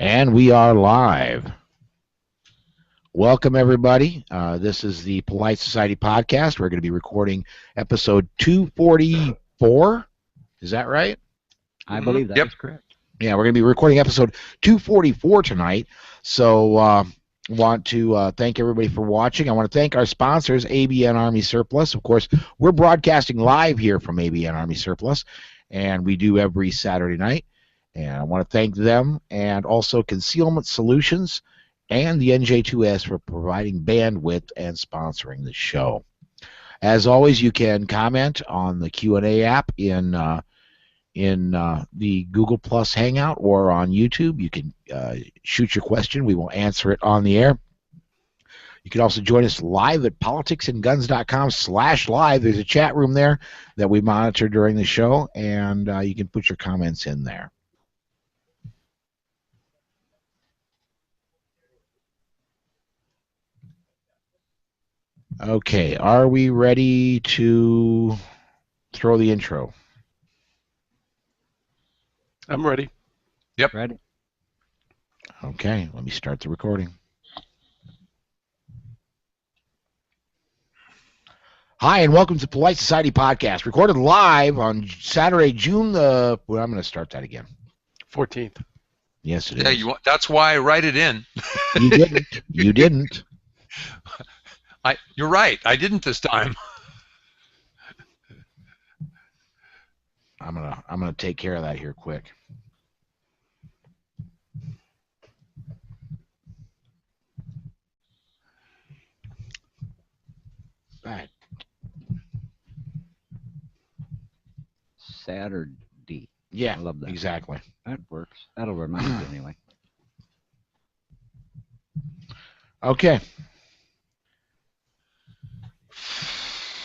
And we are live. Welcome, everybody. This is the Polite Society podcast. We're going to be recording episode 244. Is that right? I believe that is correct. Yeah, we're going to be recording episode 244 tonight. So want to thank everybody for watching. I want to thank our sponsors, ABN Army Surplus. Of course, we're broadcasting live here from ABN Army Surplus, and we do every Saturday night. And I want to thank them and also Concealment Solutions and the NJ2S for providing bandwidth and sponsoring the show. As always, you can comment on the Q&A app in the Google Plus Hangout or on YouTube. You can shoot your question. We will answer it on the air. You can also join us live at politicsandguns.com/live. There's a chat room there that we monitor during the show, and you can put your comments in there. Okay, are we ready to throw the intro? I'm ready. Yep. Ready. Okay, let me start the recording. Hi, and welcome to Polite Society Podcast, recorded live on Saturday, June the... Well, I'm going to start that again. 14th. Yes, it is. Yeah, that's why I write it in. You didn't. You didn't. You're right. I didn't this time. I'm gonna take care of that here quick. Right. Saturday. Yeah, I love that. Exactly. That works. That'll remind me anyway. Okay.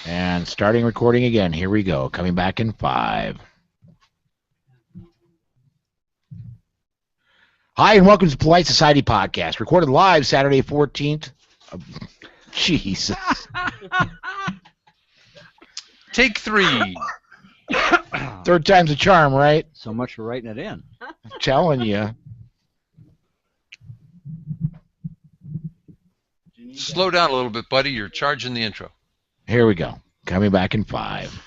And starting recording again. Here we go. Coming back in 5. Hi, and welcome to Polite Society Podcast, recorded live Saturday 14th. Jesus. Take 3. Third time's a charm, right? So much for writing it in. I'm telling you. Slow down a little bit, buddy. You're charging the intro. Here we go. Coming back in 5.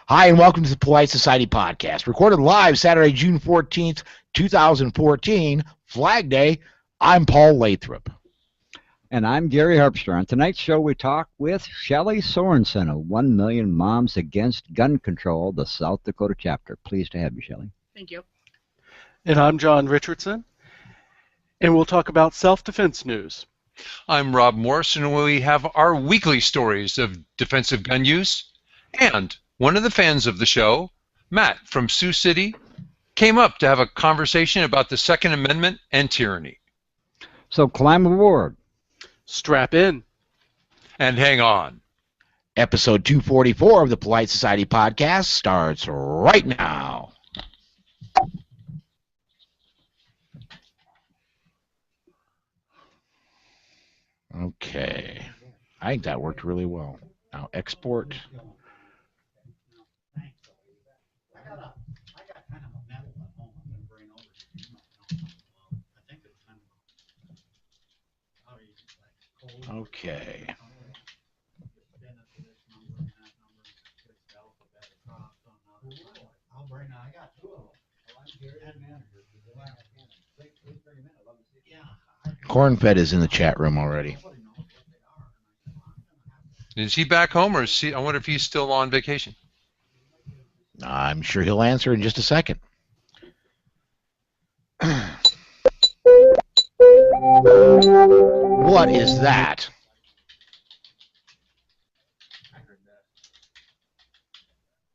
Hi, and welcome to the Polite Society Podcast, recorded live Saturday, June 14th, 2014, Flag Day. I'm Paul Lathrop. And I'm Gary Harpster. On tonight's show, we talk with Shelly Sorensen of 1 Million Moms Against Gun Control, the South Dakota chapter. Pleased to have you, Shelly. Thank you. And I'm John Richardson. And we'll talk about self-defense news. I'm Rob Morrison, and we have our weekly stories of defensive gun use. And one of the fans of the show, Matt from Sioux City, came up to have a conversation about the Second Amendment and tyranny. So climb aboard. Strap in. And hang on. Episode 244 of the Polite Society Podcast starts right now. Okay. I think that worked really well. Now export. Okay. Cornfed is in the chat room already. Is he back home, or is he? I wonder if he's still on vacation. I'm sure he'll answer in just a second. What is that?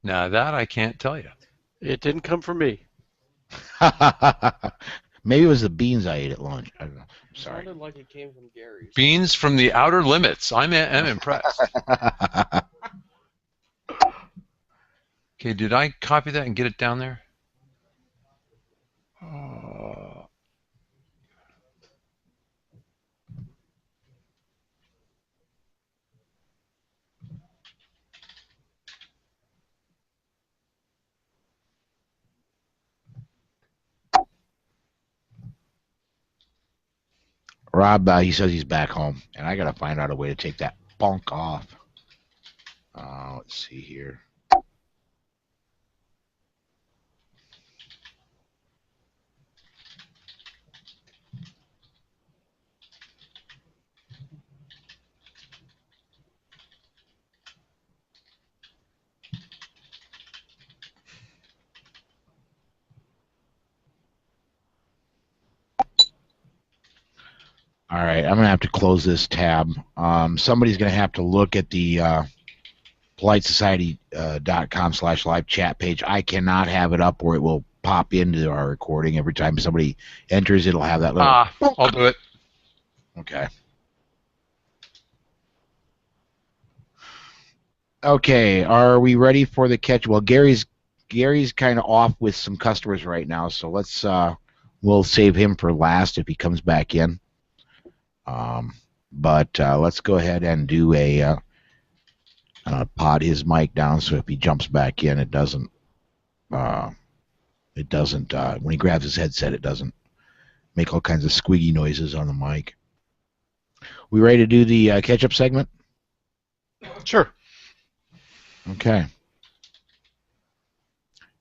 Now that I can't tell you. It didn't come from me. Maybe it was the beans I ate at lunch. I don't know. Sorry. It sounded like it came from Gary's. Beans from the outer limits. I'm impressed. Okay, did I copy that and get it down there? Rob, he says he's back home, and I got to find out a way to take that bonk off. Let's see here. All right, I'm going to have to close this tab. Somebody's going to have to look at the politesociety.com/live chat page. I cannot have it up, or it will pop into our recording every time somebody enters. It'll have that little. I'll do it. Okay. Okay, are we ready for the catch? Well, Gary's kind of off with some customers right now, so let's we'll save him for last if he comes back in. But let's go ahead and do a pod his mic down so if he jumps back in, it doesn't when he grabs his headset, it doesn't make all kinds of squeaky noises on the mic. We ready to do the catch-up segment? Sure. Okay.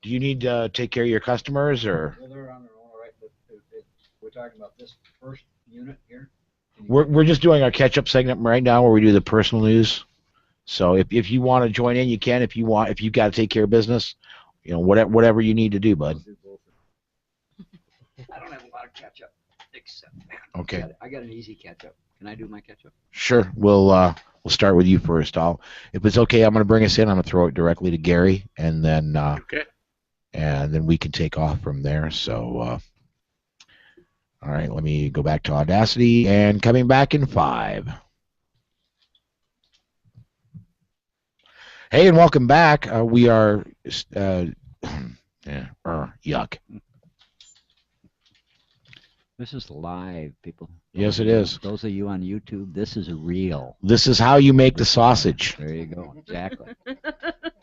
Do you need to take care of your customers, or? Well, they're on their own, all right. But we're talking about this first unit here. We're just doing our catch-up segment right now, where we do the personal news. So if you want to join in, you can. If you got to take care of business, whatever you need to do, bud. I don't have a lot of catch-up, except Okay. I got an easy catch-up. Can I do my catch-up? Sure. We'll start with you first. If it's okay, I'm going to bring us in. I'm going to throw it directly to Gary, and then Okay. and then we can take off from there. So. All right, let me go back to Audacity, and coming back in 5. Hey, and welcome back. We are, yuck. This is live, people. Yes, it is. Those of you on YouTube, this is real. This is how you make the sausage. There you go. Exactly.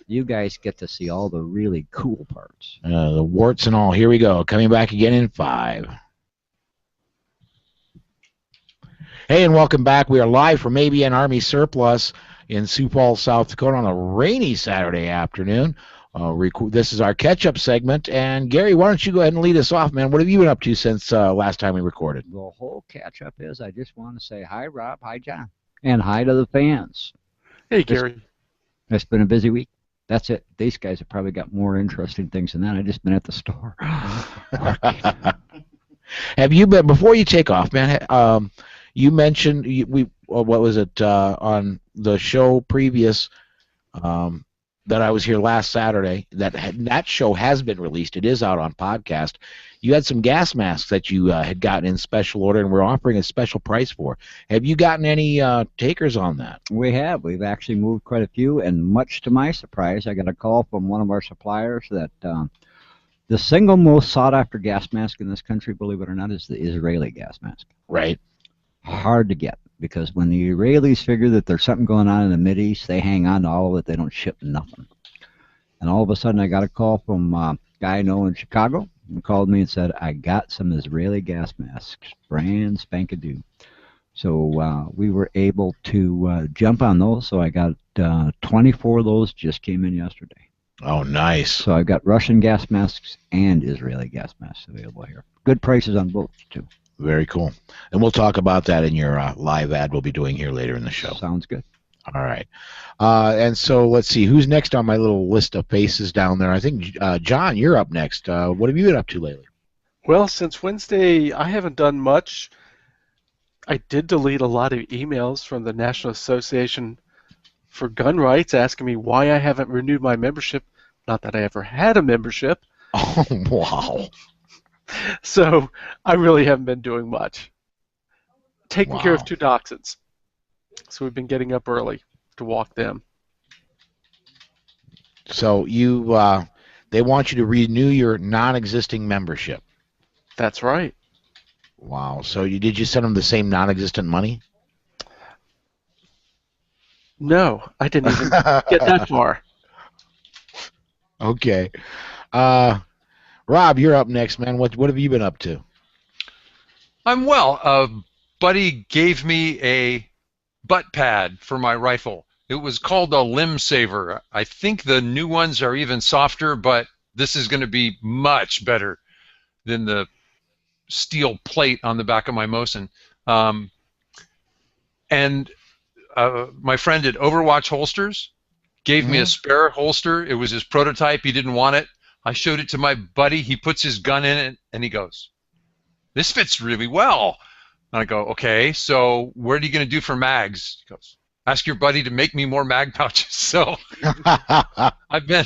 You guys get to see all the really cool parts. The warts and all. Here we go. Coming back again in 5. Hey, and welcome back. We are live from ABN Army Surplus in Sioux Falls, South Dakota on a rainy Saturday afternoon. This is our catch-up segment. And, Gary, why don't you go ahead and lead us off, man? What have you been up to since last time we recorded? The whole catch-up is I just want to say hi, Rob, hi, John, and hi to the fans. Hey, Gary. It's been a busy week. That's it. These guys have probably got more interesting things than that. I've just been at the store. Have you been, before you take off, man, you mentioned what was it on the show previous that I was here last Saturday. That show has been released. It is out on podcast. You had some gas masks that you had gotten in special order, and we're offering a special price for. Have you gotten any takers on that? We have. We've actually moved quite a few, and much to my surprise, I got a call from one of our suppliers that the single most sought-after gas mask in this country, believe it or not, is the Israeli gas mask. Right. Hard to get, because when the Israelis figure that there's something going on in the Mideast, they hang on to all of it. They don't ship nothing. And all of a sudden, I got a call from a guy I know in Chicago. He called me and said, I got some Israeli gas masks, brand spanking new. So we were able to jump on those. So I got 24 of those just came in yesterday. Oh, nice. So I've got Russian gas masks and Israeli gas masks available here. Good prices on both, too. Very cool. And we'll talk about that in your live ad we'll be doing here later in the show. Sounds good. All right. And so let's see. Who's next on my little list of faces down there? I think, John, you're up next. What have you been up to lately? Well, since Wednesday, I haven't done much. I did delete a lot of emails from the National Association for Gun Rights asking me why I haven't renewed my membership. Not that I ever had a membership. Oh, wow. So I really haven't been doing much. Taking care Wow. of 2 dachshunds. So we've been getting up early to walk them. So they want you to renew your non-existing membership. That's right. Wow. So did you send them the same non-existent money? No, I didn't even get that far. Okay. Rob, you're up next, man. What have you been up to? I'm well. buddy gave me a butt pad for my rifle. It was called a limb saver. I think the new ones are even softer, but this is going to be much better than the steel plate on the back of my Mosin. And my friend at Overwatch Holsters gave me a spare holster. It was his prototype. He didn't want it. I showed it to my buddy. He puts his gun in it, and he goes, "This fits really well." And I go, "Okay, so what are you going to do for mags?" He goes, "Ask your buddy to make me more mag pouches." So I've been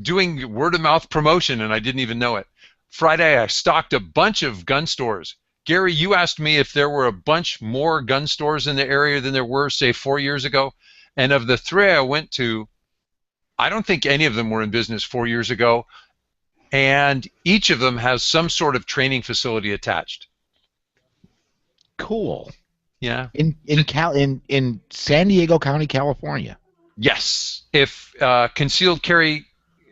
doing word-of-mouth promotion, and I didn't even know it. Friday, I stocked a bunch of gun stores. Gary, you asked me if there were a bunch more gun stores in the area than there were, say, 4 years ago. And of the 3 I went to, I don't think any of them were in business 4 years ago. And each of them has some sort of training facility attached. Cool. Yeah. In San Diego County, California. Yes. If concealed carry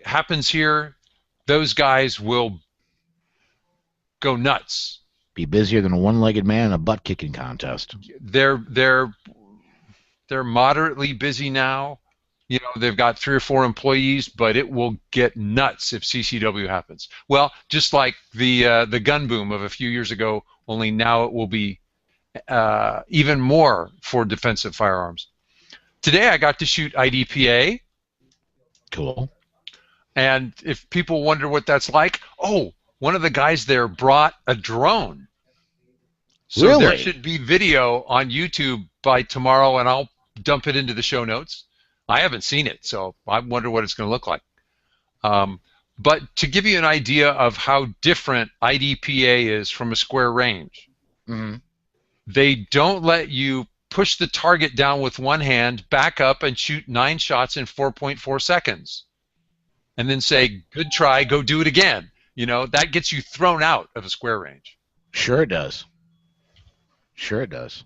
happens here, those guys will go nuts. Be busier than a one-legged man in a butt-kicking contest. They're moderately busy now. You know, they've got 3 or 4 employees, but it will get nuts if CCW happens. Well, just like the gun boom of a few years ago, only now it will be even more for defensive firearms. Today I got to shoot IDPA. Cool. And if people wonder what that's like, one of the guys there brought a drone. So Really? There should be video on YouTube by tomorrow, and I'll dump it into the show notes. I haven't seen it, so I wonder what it's going to look like. But to give you an idea of how different IDPA is from a square range, they don't let you push the target down with one hand, back up, and shoot 9 shots in 4.4 seconds. And then say, "Good try, go do it again." You know, that gets you thrown out of a square range. Sure it does. Sure it does.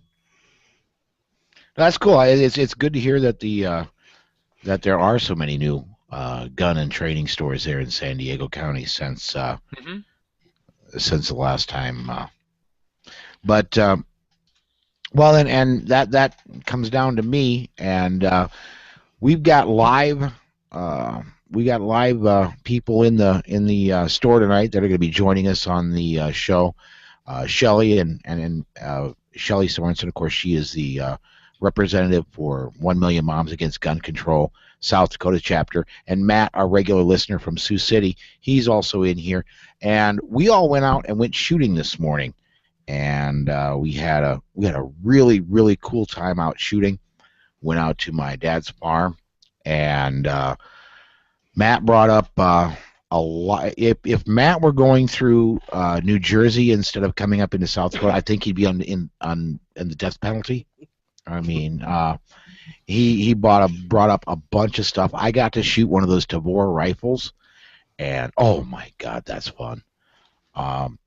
That's cool. It's good to hear that that there are so many new gun and training stores there in San Diego County since the last time. But well, and that comes down to me, and we've got live. We got live people in the store tonight that are going to be joining us on the show. Shelly and Shelly Sorensen, of course, she is the representative for 1 Million Moms Against Gun Control, South Dakota chapter, and Matt, our regular listener from Sioux City, he's also in here. And we all went out and went shooting this morning, and we had a really, really cool time out shooting. Went out to my dad's farm, and Matt brought up a lot. If Matt were going through New Jersey instead of coming up into South Dakota, I think he'd be on the death penalty. I mean, he brought up a bunch of stuff. I got to shoot one of those Tavor rifles, and oh my God, that's fun. And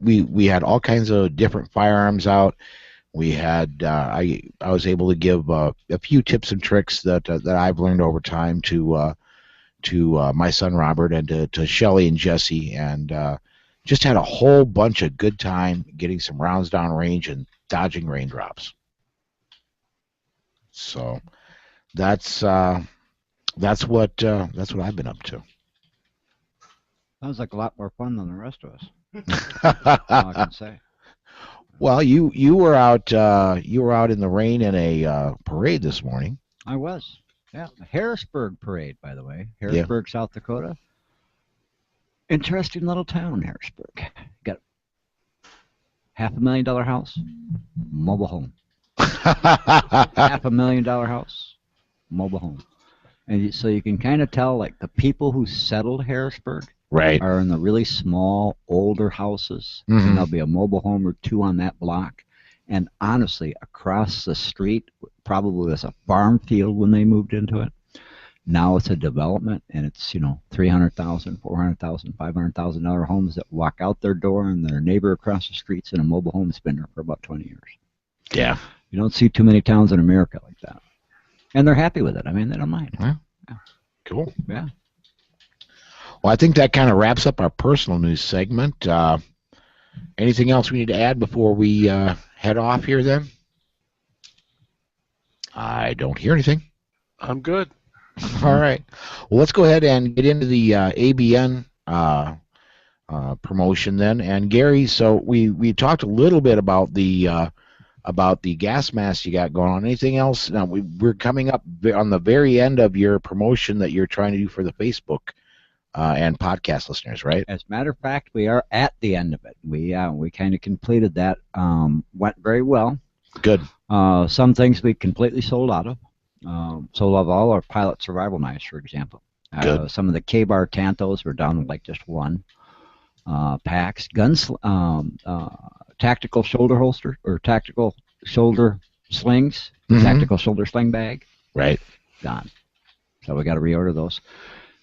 we had all kinds of different firearms out. We had I was able to give a few tips and tricks that I've learned over time to my son Robert and to Shelly and Jesse, and just had a whole bunch of good time getting some rounds down range and dodging raindrops. So that's what I've been up to. Sounds like a lot more fun than the rest of us. That's all I can say. Well, you were out in the rain in a parade this morning. I was. Yeah, the Harrisburg parade, by the way. Harrisburg, South Dakota. Interesting little town, Harrisburg. Got $500,000 house, mobile home. $500,000 house, mobile home. And so you can kind of tell, like, the people who settled Harrisburg are in the really small, older houses. Mm-hmm. And there'll be a mobile home or two on that block. And honestly, across the street probably was a farm field when they moved into it. Now it's a development, and it's, $300,000, $400,000, $500,000 homes that walk out their door, and their neighbor across the street's in a mobile home that's been there for about 20 years. Yeah. You don't see too many towns in America like that. And they're happy with it. I mean, they don't mind. Yeah. Cool. Yeah. Well, I think that kind of wraps up our personal news segment. Anything else we need to add before we head off here then? I don't hear anything. I'm good. All right. Well, let's go ahead and get into the ABN promotion then. And Gary, so we talked a little bit about the gas mask you got going on. Anything else? Now we're coming up on the very end of your promotion that you're trying to do for the Facebook and podcast listeners, right? As a matter of fact, we are at the end of it. We kind of completed that. Went very well. Good. Some things we completely sold out of. Sold out of all our pilot survival knives, for example. Good. Some of the K-bar Tantos were down to like just one. Packs, guns, tactical shoulder holster or tactical shoulder slings, tactical shoulder sling bag. Right. Gone. So we got to reorder those.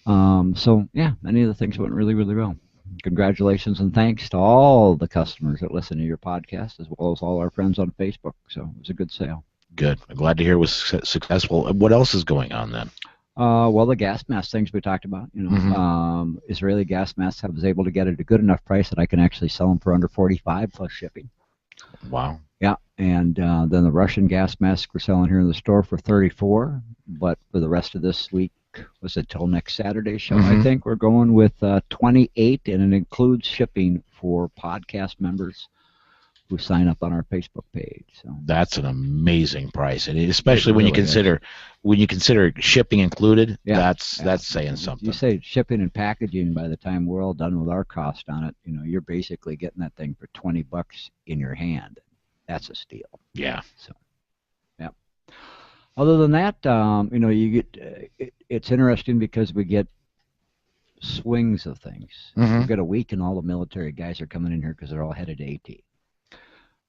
So yeah, many of the things went really, really well. Congratulations and thanks to all the customers that listen to your podcast, as well as all our friends on Facebook. So it was a good sale. Good. I'm glad to hear it was successful. What else is going on then? Well, the gas mask things we talked about. Israeli gas masks. I was able to get it at a good enough price that I can actually sell them for under $45 plus shipping. Wow. Yeah, and then the Russian gas mask we're selling here in the store for $34, but for the rest of this week, was it till next Saturday show? I think we're going with $28, and it includes shipping for podcast members who sign up on our Facebook page. So that's an amazing price, and especially when really you consider shipping included. Yeah, that's saying something. You say shipping and packaging. By the time we're all done with our cost on it, you're basically getting that thing for $20 in your hand. That's a steal. Yeah. So, yeah. Other than that, you get it's interesting because we get swings of things. We get a week, and all the military guys are coming in here because they're all headed to AT.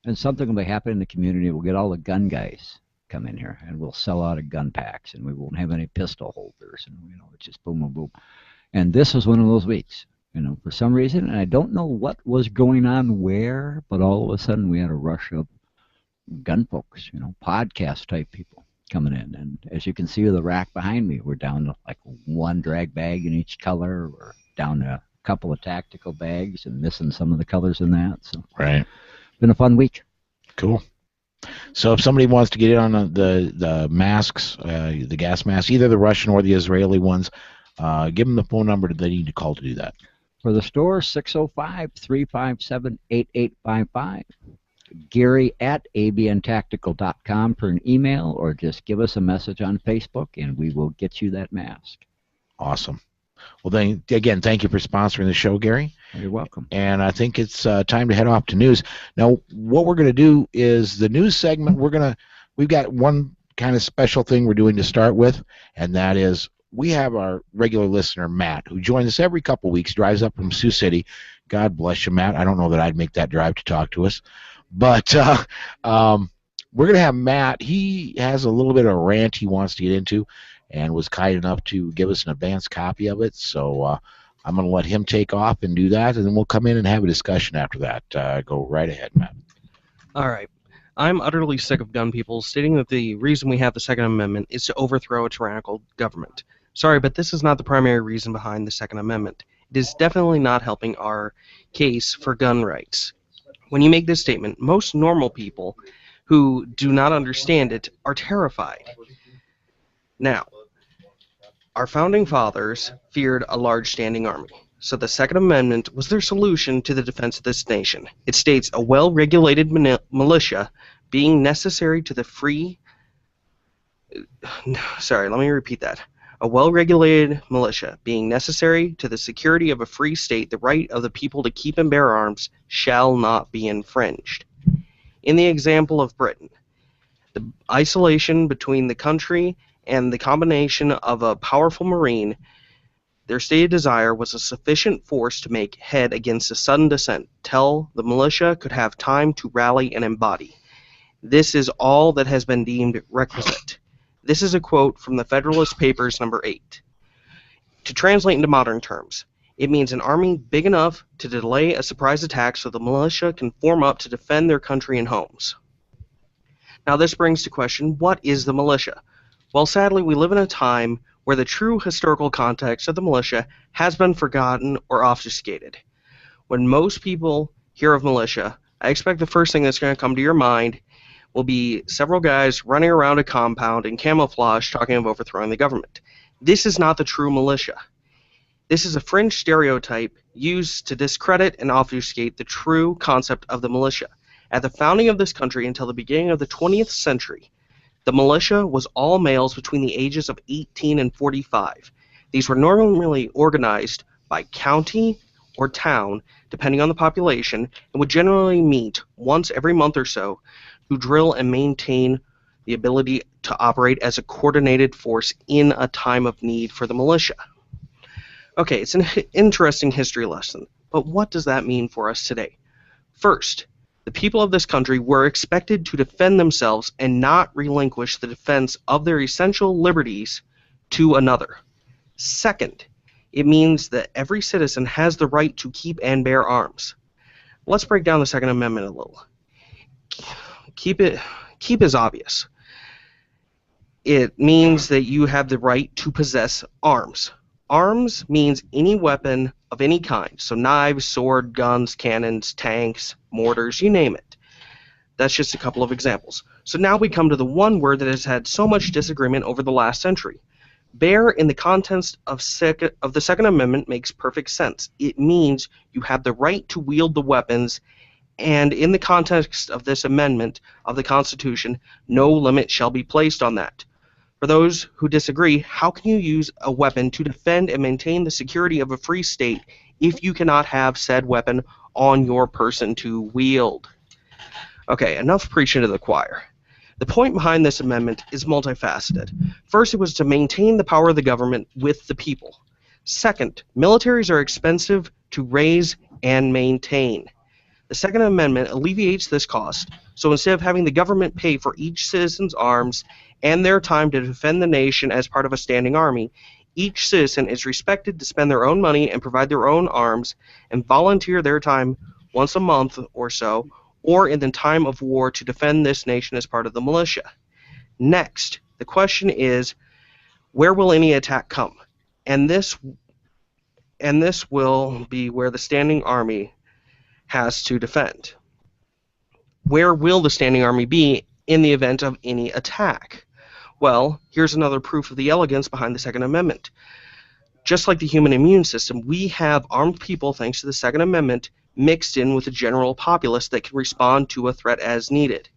And something will be happening in the community. We'll get all the gun guys come in here, and we'll sell out of gun packs, and we won't have any pistol holders, and it's just boom, boom, boom. And this was one of those weeks, for some reason, and I don't know what was going on where, but all of a sudden we had a rush of gun folks, podcast type people coming in. And as you can see with the rack behind me, we're down to like one drag bag in each color. We're down to a couple of tactical bags and missing some of the colors in that. So right. Been a fun week. Cool. So if somebody wants to get in on the masks, the gas masks, either the Russian or the Israeli ones, give them the phone number that they need to call to do that. For the store, 605-357-8855. Gary at abntactical.com for an email, or just give us a message on Facebook, and we will get you that mask. Awesome. Well, then, again, thank you for sponsoring the show, Gary. You're welcome. And I think it's time to head off to news. Now, what we're going to do is the news segment, we've got one kind of special thing we're doing to start with, and that is we have our regular listener, Matt, who joins us every couple weeks, drives up from Sioux City. God bless you, Matt. I don't know that I'd make that drive to talk to us. But we're going to have Matt. He has a little bit of a rant he wants to get into, and was kind enough to give us an advanced copy of it. So I'm going to let him take off and do that, and then we'll come in and have a discussion after that. Go right ahead, Matt. All right. I'm utterly sick of gun people stating that the reason we have the Second Amendment is to overthrow a tyrannical government. Sorry, but this is not the primary reason behind the Second Amendment. It is definitely not helping our case for gun rights. When you make this statement, most normal people who do not understand it are terrified. Now, our founding fathers feared a large standing army, so the Second Amendment was their solution to the defense of this nation. It states a well-regulated militia being necessary to the free... Sorry, let me repeat that. A well-regulated militia being necessary to the security of a free state, the right of the people to keep and bear arms shall not be infringed. In the example of Britain, the isolation between the country and the combination of a powerful marine, their stated desire was a sufficient force to make head against a sudden descent, till the militia could have time to rally and embody. This is all that has been deemed requisite. This is a quote from the Federalist Papers number 8. To translate into modern terms, it means an army big enough to delay a surprise attack so the militia can form up to defend their country and homes. Now this brings to question, what is the militia? Well, sadly, we live in a time where the true historical context of the militia has been forgotten or obfuscated. When most people hear of militia, I expect the first thing that's going to come to your mind will be several guys running around a compound in camouflage talking of overthrowing the government. This is not the true militia. This is a fringe stereotype used to discredit and obfuscate the true concept of the militia. At the founding of this country until the beginning of the 20th century, the militia was all males between the ages of 18 and 45. These were normally organized by county or town, depending on the population, and would generally meet once every month or so to drill and maintain the ability to operate as a coordinated force in a time of need for the militia. Okay, it's an interesting history lesson, but what does that mean for us today? First, the people of this country were expected to defend themselves and not relinquish the defense of their essential liberties to another. Second, it means that every citizen has the right to keep and bear arms. Let's break down the Second Amendment a little. Keep is obvious. It means that you have the right to possess arms. Arms means any weapon of any kind, so knives, sword, guns, cannons, tanks, mortars, you name it. That's just a couple of examples. So now we come to the one word that has had so much disagreement over the last century. Bear in the context of the Second Amendment makes perfect sense. It means you have the right to wield the weapons, and in the context of this amendment of the Constitution, no limit shall be placed on that. For those who disagree, how can you use a weapon to defend and maintain the security of a free state if you cannot have said weapon on your person to wield? Okay, enough preaching to the choir. The point behind this amendment is multifaceted. First, it was to maintain the power of the government with the people. Second, militaries are expensive to raise and maintain. The Second Amendment alleviates this cost, so instead of having the government pay for each citizen's arms and their time to defend the nation as part of a standing army, each citizen is respected to spend their own money and provide their own arms and volunteer their time once a month or so, or in the time of war to defend this nation as part of the militia. Next, the question is, where will any attack come? And this will be where the standing army has to defend. Where will the standing army be in the event of any attack? Well, here's another proof of the elegance behind the Second Amendment. Just like the human immune system, we have armed people, thanks to the Second Amendment, mixed in with the general populace that can respond to a threat as needed.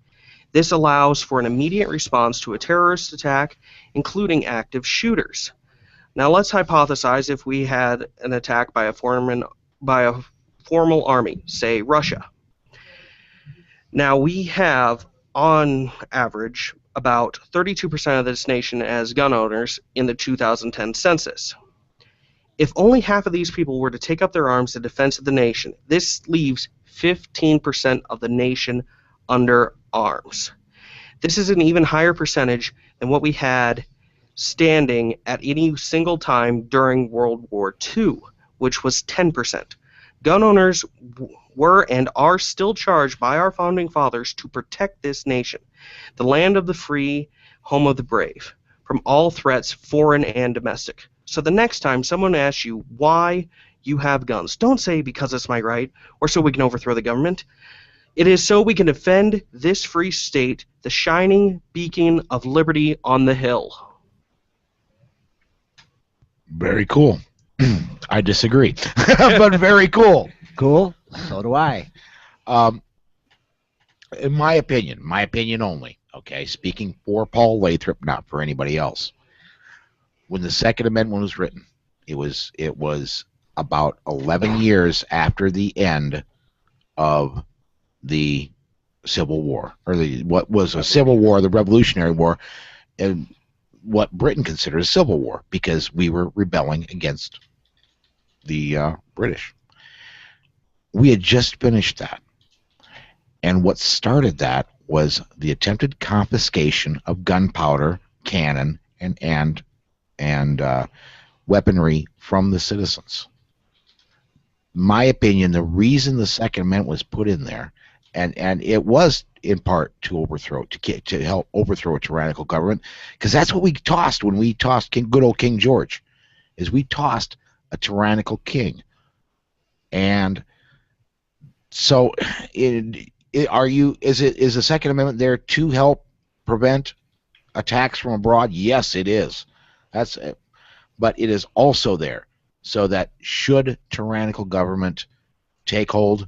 This allows for an immediate response to a terrorist attack, including active shooters. Now let's hypothesize if we had an attack by a formal army, say Russia. Now we have, on average, about 32% of this nation as gun owners in the 2010 census. If only half of these people were to take up their arms in defense of the nation, this leaves 15% of the nation under arms. This is an even higher percentage than what we had standing at any single time during World War II, which was 10%. Gun owners were and are still charged by our founding fathers to protect this nation, the land of the free, home of the brave, from all threats, foreign and domestic. So the next time someone asks you why you have guns, don't say because it's my right or so we can overthrow the government. It is so we can defend this free state, the shining beacon of liberty on the hill. Very cool. I disagree, but very cool. Cool. So do I. In my opinion only, okay, speaking for Paul Lathrop, not for anybody else. When the Second Amendment was written, it was about 11 years after the end of the Civil War, or what was a Civil War, the Revolutionary War, and what Britain considered a civil war, because we were rebelling against the British. We had just finished that, and what started that was the attempted confiscation of gunpowder, cannon, and weaponry from the citizens. My opinion, the reason the Second Amendment was put in there, and it was in part to help overthrow a tyrannical government, because that's what we tossed when we tossed good old King George, is we tossed a tyrannical king. And So, is the Second Amendment there to help prevent attacks from abroad? Yes, it is. But it is also there so that should tyrannical government take hold,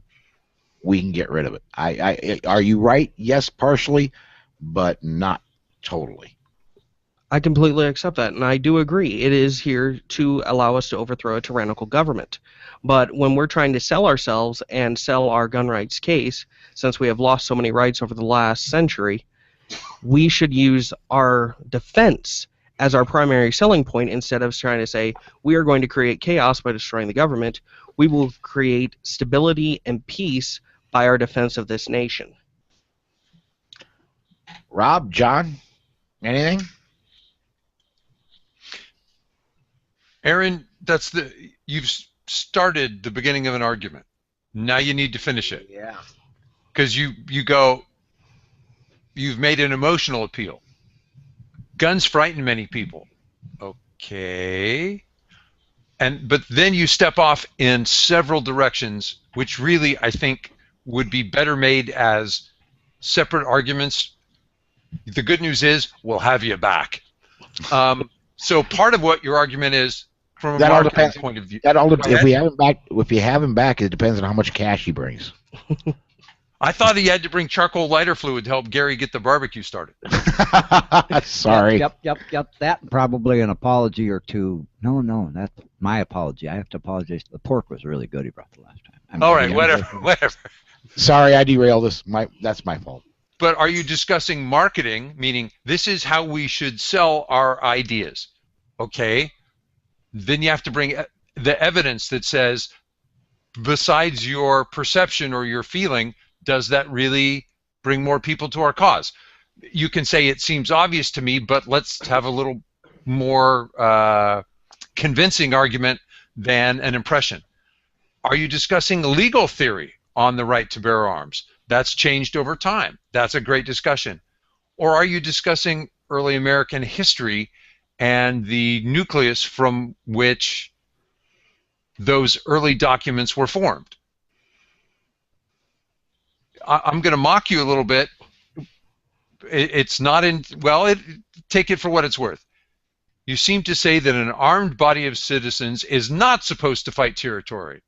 we can get rid of it. Are you right? Yes, partially, but not totally. I completely accept that, and I do agree. It is here to allow us to overthrow a tyrannical government. But when we're trying to sell ourselves and sell our gun rights case, since we have lost so many rights over the last century, we should use our defense as our primary selling point instead of trying to say, we are going to create chaos by destroying the government. We will create stability and peace by our defense of this nation. Rob, John, anything? Aaron, you've started the beginning of an argument. Now you need to finish it. Yeah. Because you've made an emotional appeal. Guns frighten many people. Okay. But then you step off in several directions, which really I think would be better made as separate arguments. The good news is we'll have you back. So part of what your argument is from a marketing point of view. If you have him back, it depends on how much cash he brings. I thought he had to bring charcoal lighter fluid to help Gary get the barbecue started. Sorry. Yep. That probably an apology or two. No, that's my apology. I have to apologize. The pork was really good he brought the last time. All right, whatever. Sorry, I derailed this. That's my fault. But are you discussing marketing, meaning this is how we should sell our ideas? Okay. Then you have to bring the evidence that says, besides your perception or your feeling, does that really bring more people to our cause? You can say it seems obvious to me, but let's have a little more convincing argument than an impression. Are you discussing legal theory on the right to bear arms? That's changed over time. That's a great discussion. Or are you discussing early American history and the nucleus from which those early documents were formed? I'm going to mock you a little bit. It's not in, well, take it for what it's worth. You seem to say that an armed body of citizens is not supposed to fight tyranny.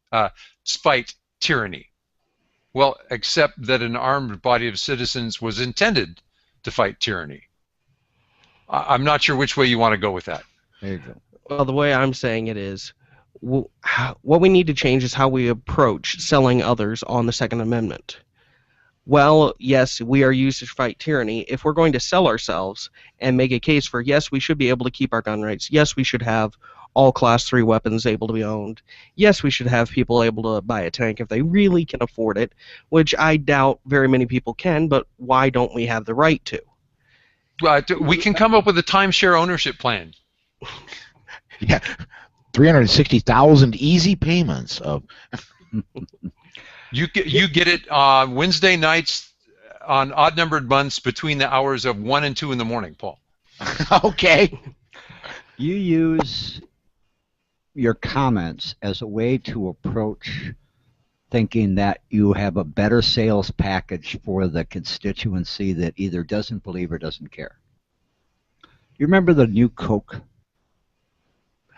Well, except that an armed body of citizens was intended to fight tyranny. I'm not sure which way you want to go with that. There you go. Well, the way I'm saying it is, what we need to change is how we approach selling others on the Second Amendment. Well, yes, we are used to fight tyranny. If we're going to sell ourselves and make a case for, yes, we should be able to keep our gun rights, yes, we should have all Class 3 weapons able to be owned, yes, we should have people able to buy a tank if they really can afford it, which I doubt very many people can, but why don't we have the right to? We can come up with a timeshare ownership plan. Yeah, 360,000 easy payments of. You get it Wednesday nights on odd-numbered months between the hours of 1 and 2 in the morning, Paul. Okay. You use your comments as a way to approach thinking that you have a better sales package for the constituency that either doesn't believe or doesn't care. You remember the new Coke?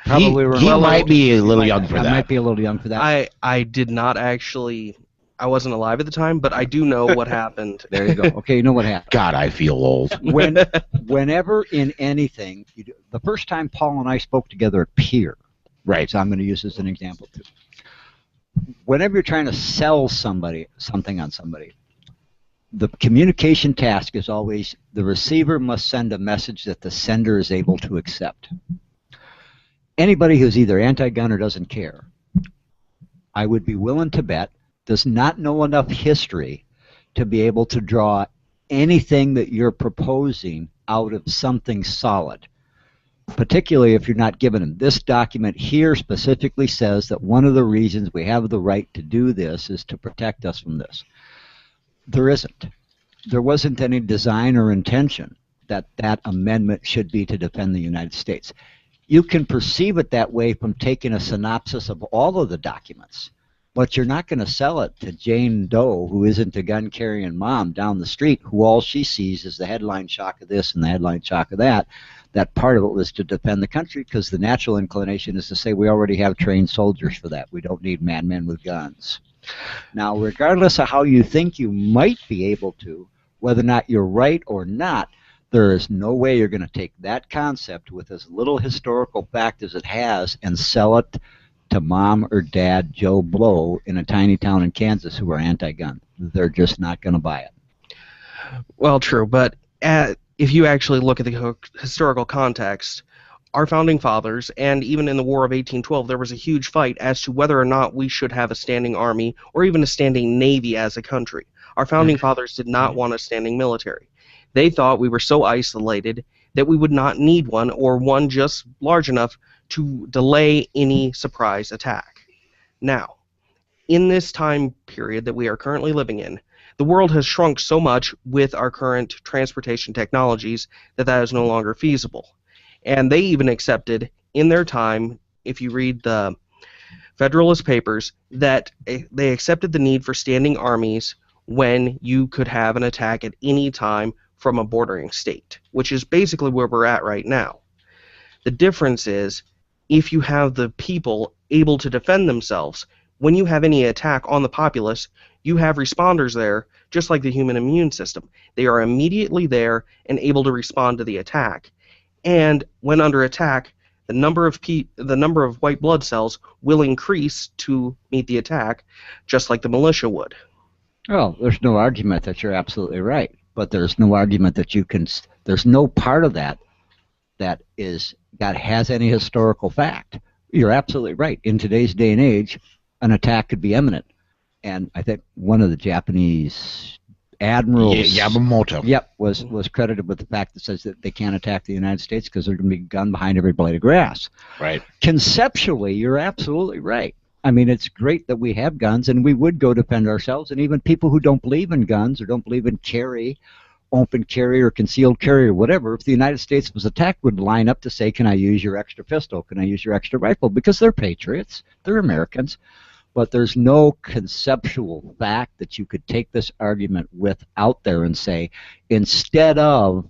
He might be a little young for that. I might be a little young for that. I did not actually, I wasn't alive at the time, but I do know what happened. There you go. Okay, you know what happened. God, I feel old. Whenever in anything, the first time Paul and I spoke together at Pier, right? So I'm going to use this as an example too. Whenever you're trying to sell somebody something on somebody, the communication task is always the receiver must send a message that the sender is able to accept. Anybody who's either anti-gun or doesn't care, I would be willing to bet, does not know enough history to be able to draw anything that you're proposing out of something solid, particularly if you're not given them. This document here specifically says that one of the reasons we have the right to do this is to protect us from this. There isn't. There wasn't any design or intention that that amendment should be to defend the United States. You can perceive it that way from taking a synopsis of all of the documents, But you're not going to sell it to Jane Doe, who isn't a gun-carrying mom down the street, who all she sees is the headline shock of this and the headline shock of that. That part of it was to defend the country, because the natural inclination is to say we already have trained soldiers for that. We don't need madmen with guns. Now, regardless of how you think you might be able to, whether or not you're right or not, there is no way you're going to take that concept with as little historical fact as it has and sell it to mom or dad Joe Blow in a tiny town in Kansas who are anti-gun. They're just not going to buy it. Well, true, but if you actually look at the historical context, our founding fathers, and even in the War of 1812, there was a huge fight as to whether or not we should have a standing army or even a standing navy as a country. Our founding fathers did not want a standing military. They thought we were so isolated that we would not need one, or one just large enough to delay any surprise attack. Now, in this time period that we are currently living in, the world has shrunk so much with our current transportation technologies that is no longer feasible. And they even accepted in their time, if you read the Federalist Papers, that they accepted the need for standing armies when you could have an attack at any time from a bordering state, which is basically where we're at right now. The difference is, if you have the people able to defend themselves, when you have any attack on the populace, you have responders there, just like the human immune system. They are immediately there and able to respond to the attack. And when under attack, the number of white blood cells will increase to meet the attack, just like the militia would. Well, there's no argument that you're absolutely right, but there's no argument that you can. There's no part of that that has any historical fact. You're absolutely right. In today's day and age, an attack could be imminent, and I think one of the Japanese admirals, Yamamoto, was credited with the fact that says that they can't attack the United States because they're going to be a gun behind every blade of grass. Right. Conceptually, you're absolutely right. I mean, it's great that we have guns, and we would go defend ourselves, and even people who don't believe in guns or don't believe in open carry or concealed carry or whatever, if the United States was attacked, would line up to say, can I use your extra pistol? Can I use your extra rifle? Because they're patriots. They're Americans. But there's no conceptual fact that you could take this argument out there and say, instead of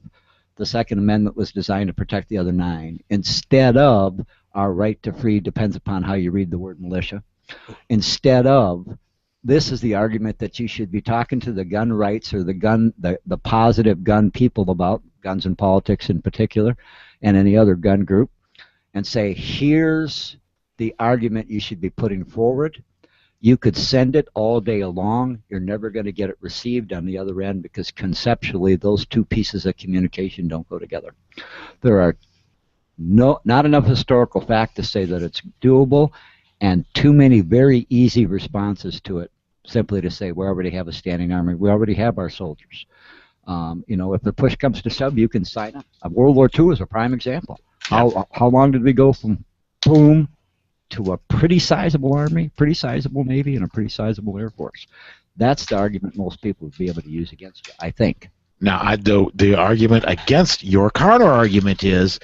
the Second Amendment was designed to protect the other 9, instead of our right to free depends upon how you read the word militia, instead of this is the argument that you should be talking to the gun rights or the positive gun people about, guns and politics in particular, and any other gun group, and say, here's the argument you should be putting forward. You could send it all day long. You're never going to get it received on the other end because conceptually those two pieces of communication don't go together. There are not enough historical fact to say that it's doable, and too many very easy responses to it simply to say we already have a standing army, we already have our soldiers. If the push comes to shove, you can sign up. World War II is a prime example. How long did we go from boom to a pretty sizable army, pretty sizable navy, and a pretty sizable air force? That's the argument most people would be able to use against you, I think. Now, the argument against your counter argument is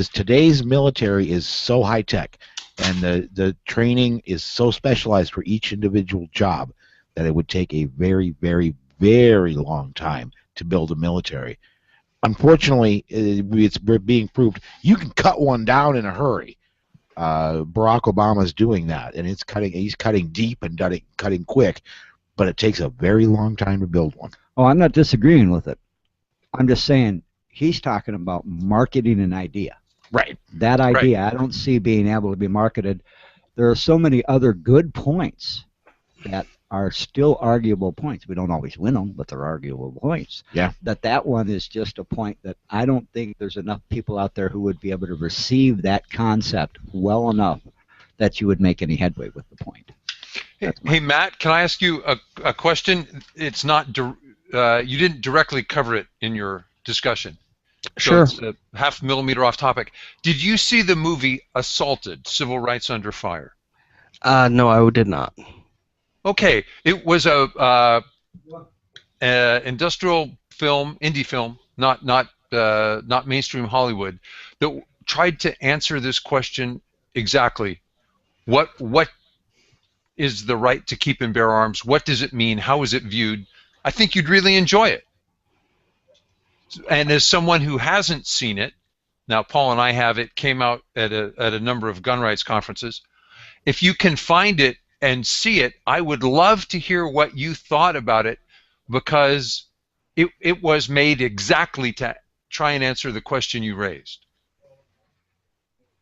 today's military is so high tech, and the training is so specialized for each individual job that it would take a very, very, very long time to build a military. Unfortunately, it's being proved you can cut one down in a hurry. Barack Obama's doing that, and he's cutting deep and cutting quick, but it takes a very long time to build one. Oh, I'm not disagreeing with it. I'm just saying he's talking about marketing an idea. Right. That idea, I don't see being able to be marketed. There are so many other good points that are still arguable points. We don't always win them, but they're arguable points. Yeah. That one is just a point that I don't think there's enough people out there who would be able to receive that concept well enough that you would make any headway with the point. Hey, Matt, can I ask you a question? It's not you didn't directly cover it in your discussion. Sure. So it's a half millimeter off topic. Did you see the movie Assaulted: Civil Rights Under Fire? No, I did not. Okay, it was a industrial film, indie film, not mainstream Hollywood, that tried to answer this question exactly. What is the right to keep and bear arms? What does it mean? How is it viewed? I think you'd really enjoy it. And as someone who hasn't seen it, now Paul and I have it, came out at a number of gun rights conferences. If you can find it and see it, I would love to hear what you thought about it, because it was made exactly to try and answer the question you raised.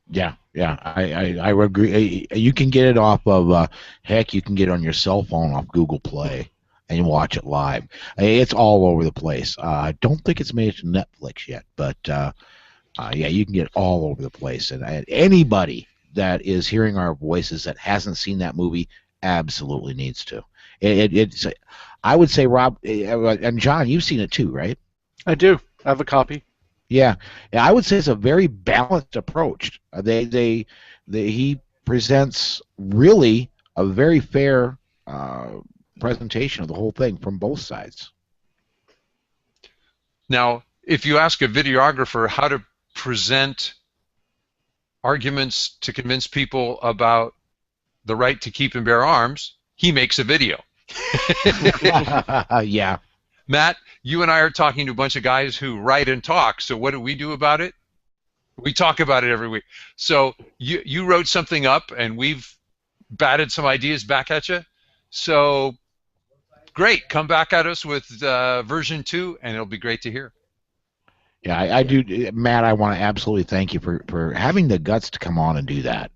Yeah, I would agree. You can get it off of, heck, you can get it on your cell phone off Google Play and watch it live. It's all over the place. I don't think it's made it to Netflix yet, but yeah, you can get it all over the place. And anybody that is hearing our voices that hasn't seen that movie absolutely needs to. It's, I would say, Rob, and John, you've seen it too, right? I do. I have a copy. Yeah, I would say it's a very balanced approach. He presents really a very fair presentation of the whole thing from both sides. Now, if you ask a videographer how to present arguments to convince people about the right to keep and bear arms, he makes a video. Yeah. Matt, you and I are talking to a bunch of guys who write and talk, so what do we do about it? We talk about it every week. So you wrote something up, and we've batted some ideas back at you. So great, come back at us with version 2, and it'll be great to hear. Yeah, I do, Matt. I want to absolutely thank you for having the guts to come on and do that.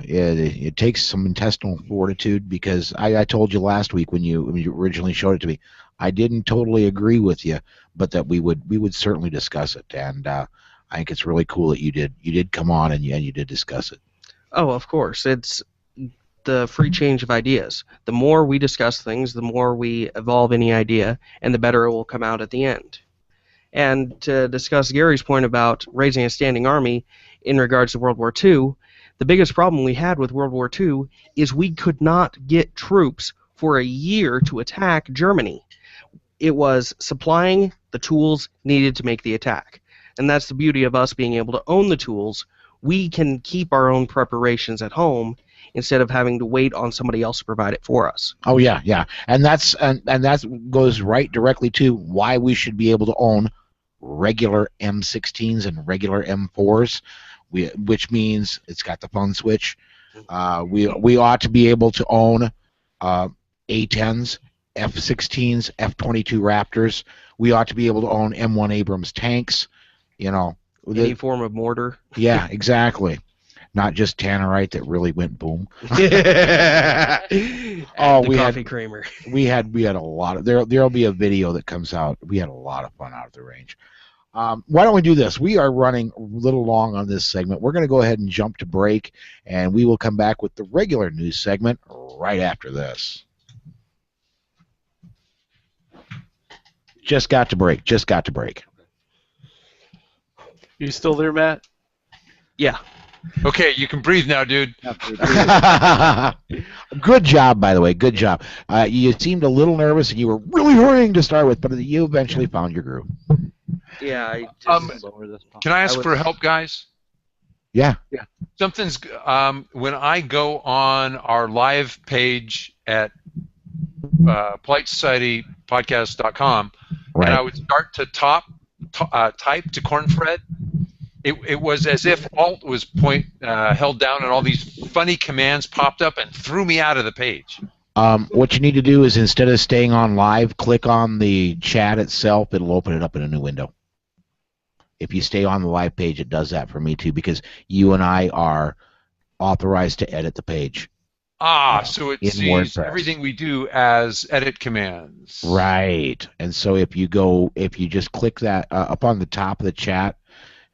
It takes some intestinal fortitude, because I told you last week when you originally showed it to me, I didn't totally agree with you, but that we would certainly discuss it, and I think it's really cool that you did come on and you did discuss it. Oh, of course. It's the free change of ideas. The more we discuss things, the more we evolve any idea, and the better it will come out at the end. And to discuss Gary's point about raising a standing army in regards to World War II, the biggest problem we had with World War II is we could not get troops for a year to attack Germany. It was supplying the tools needed to make the attack. And that's the beauty of us being able to own the tools. We can keep our own preparations at home instead of having to wait on somebody else to provide it for us. Oh yeah, and that goes right directly to why we should be able to own regular M16s and regular M4s, which means it's got the fun switch. We ought to be able to own A-10s, F-16s, F-22 Raptors. We ought to be able to own M1 Abrams tanks. Any form of mortar. Yeah, exactly. Not just Tannerite that really went boom. Oh, we coffee creamer. We had a lot of there'll be a video that comes out. We had a lot of fun out at the range. Why don't we do this? We are running a little long on this segment. We're going to go ahead and jump to break, and we will come back with the regular news segment right after this. Just got to break. You still there, Matt? Yeah. Okay, you can breathe now, dude. Good job, by the way. Good job. You seemed a little nervous, and you were really hurrying to start with, but you eventually found your groove. Yeah. I just lower this. Can I ask for help, guys? Yeah. Something's when I go on our live page at politesocietypodcast.com, right, and I would start to type to Cornfred. It was as if Alt was held down, and all these funny commands popped up and threw me out of the page. What you need to do is, instead of staying on live, click on the chat itself. It'll open it up in a new window. If you stay on the live page, it does that for me too, because you and I are authorized to edit the page. So it in sees WordPress. Everything we do as edit commands. Right. And so if you just click that up on the top of the chat,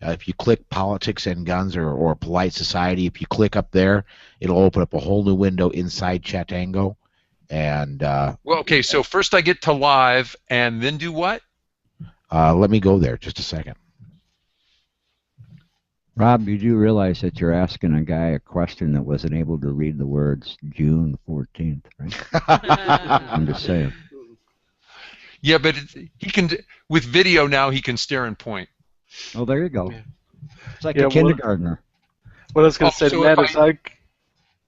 if you click Politics and Guns or Polite Society, if you click up there, it'll open up a whole new window inside Chatango. And well, okay, so first I get to live, and then do what? Let me go there just a second. Rob, you do realize that you're asking a guy a question that wasn't able to read the words June 14th, right? I'm just saying. Yeah, but he can, with video now, he can stare and point. Oh, there you go. Yeah. It's like a kindergartner. What I was going to say to Matt is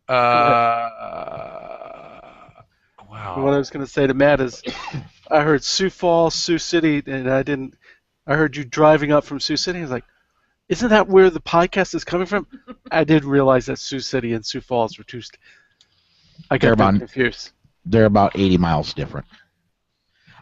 Wow. What I was going to say to Matt is, I heard Sioux Falls, Sioux City, and I heard you driving up from Sioux City. I was like, isn't that where the podcast is coming from? I did realize that Sioux City and Sioux Falls were two. I got them confused. They're about 80 miles different.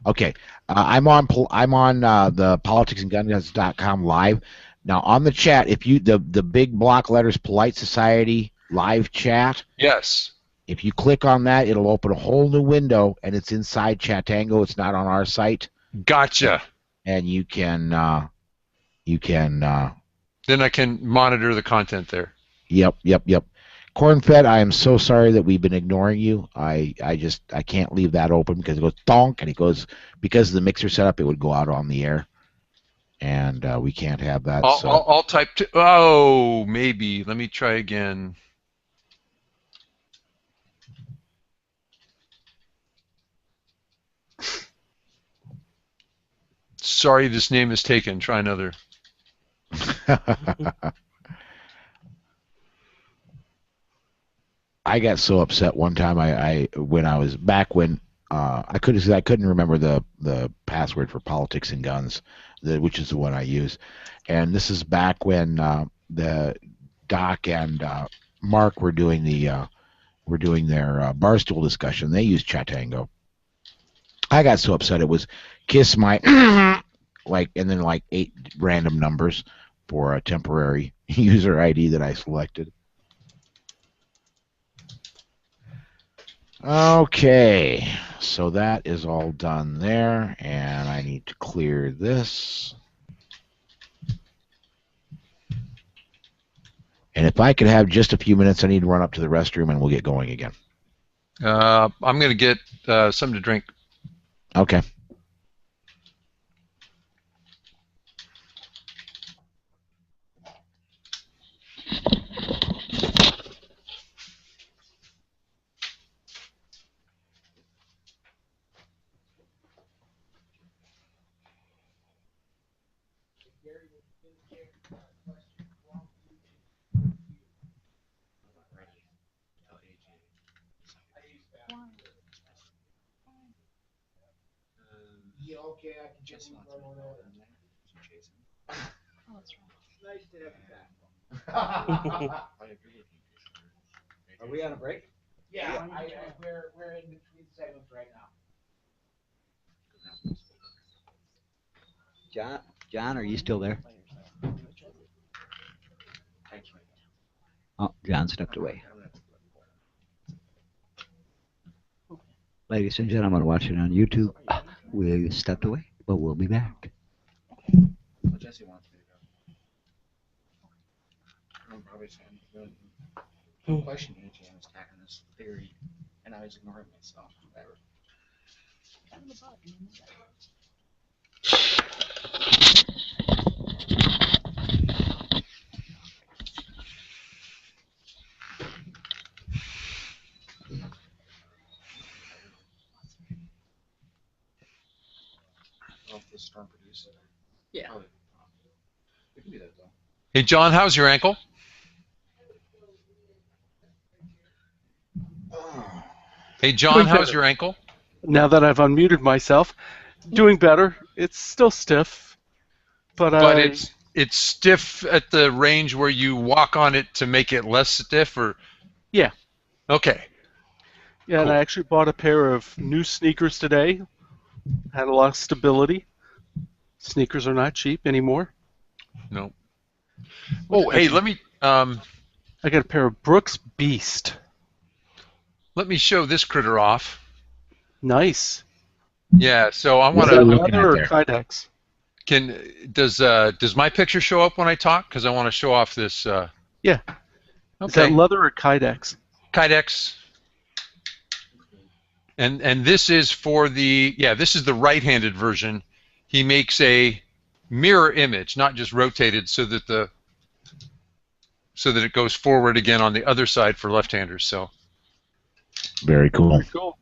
Okay, I'm on the politicsandgunguns.com live. Now on the chat, if you the big block letters Polite Society live chat. Yes. If you click on that, it'll open a whole new window, and it's inside Chatango. It's not on our site. Gotcha. And you can Then I can monitor the content there. Yep. Cornfed, I am so sorry that we've been ignoring you. I can't leave that open because it goes donk, and it goes, because of the mixer setup, it would go out on the air, and we can't have that. I'll type oh, maybe. Let me try again. Sorry, this name is taken. Try another. I got so upset one time. I couldn't remember the password for Politics and Guns, which is the one I use, and this is back when the Doc and Mark were doing their Barstool discussion. They used Chatango. I got so upset. It was kiss my and then 8 random numbers for a temporary user ID that I selected. Okay, so that is all done there, and I need to clear this. And if I could have just a few minutes, I need to run up to the restroom, and we'll get going again. I'm going to get something to drink. Okay. Yeah, okay, I can just run on over. Oh, that's right. Nice to have you back. Are we on a break? Yeah, we're in between segments right now. John, are you still there? Oh, John stepped away. Ladies and gentlemen watching on YouTube, we stepped away, but we'll be back. Well, Jesse wants me to go. I'm probably saying the question AJ was attacking this theory, and I was ignoring myself. Whatever. The storm producer. Yeah. We can do that though. Hey, John, how's your ankle? Hey, John, how's your ankle? Now that I've unmuted myself, doing better. It's still stiff, but it's stiff at the range where you walk on it to make it less stiff, or? Yeah. Okay. Yeah, cool. And I actually bought a pair of new sneakers today. Had a lot of stability. Sneakers are not cheap anymore. No. Oh, hey, let me. I got a pair of Brooks Beast. Let me show this critter off. Nice. Yeah, so I want to. Leather or Kydex? Does my picture show up when I talk? Because I want to show off this. Yeah. Okay. Is that leather or Kydex? Kydex. And this is for the this is the right-handed version. He makes a mirror image, not just rotated, so that it goes forward again on the other side for left-handers. So very cool. Very cool.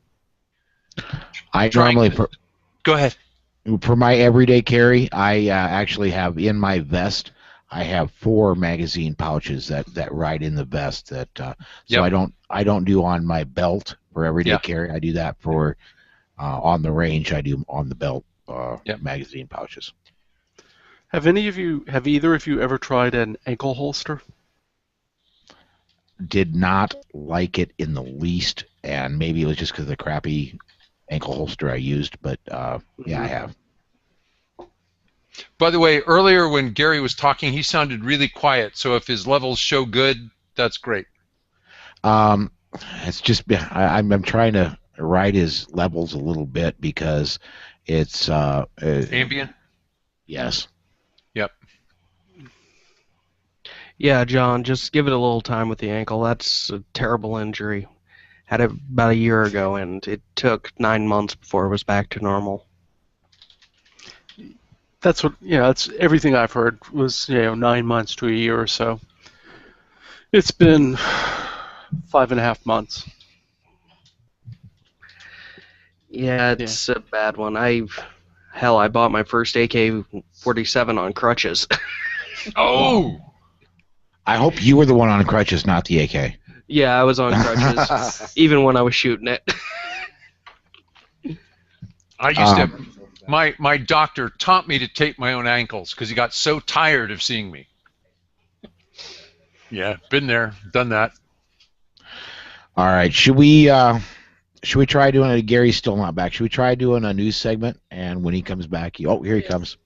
I normally go ahead. For my everyday carry, I actually have in my vest. I have 4 magazine pouches that ride in the vest. That so Yep. I don't do on my belt for everyday Yeah. carry. I do that for on the range. I do on the belt Yep. magazine pouches. Have either of you ever tried an ankle holster? Did not like it in the least, and maybe it was just because of the crappy ankle holster I used. But yeah, I have. By the way, earlier when Gary was talking, he sounded really quiet. So if his levels show good, that's great. It's just I'm trying to ride his levels a little bit because it's Ambient? yes. Yep. Yeah, John, just give it a little time with the ankle. That's a terrible injury. Had it about a year ago, and it took 9 months before it was back to normal. That's everything I've heard was 9 months to a year or so. It's been 5.5 months. Yeah, it's a bad one. I bought my first AK-47 on crutches. Oh! I hope you were the one on crutches, not the AK. Yeah, I was on crutches, even when I was shooting it. I used to. My doctor taught me to tape my own ankles because he got so tired of seeing me. Yeah, been there, done that. All right, should we try doing it? Gary's still not back. Should we try doing a news segment? And when he comes back, here he comes.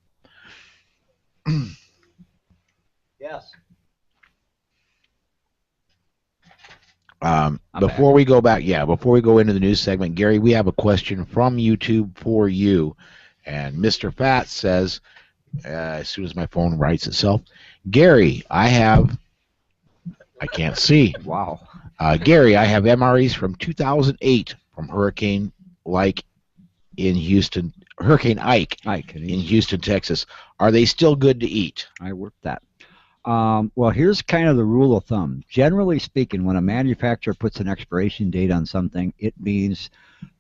Yes. Before we go into the news segment, Gary, we have a question from YouTube for you. And Mr. Fat says, as soon as my phone writes itself, Gary, I can't see. Wow. Gary, I have MREs from 2008 from Hurricane Ike in Houston, in Houston, Texas. Are they still good to eat? I worked that. Well, here's kind of the rule of thumb. Generally speaking, when a manufacturer puts an expiration date on something, it means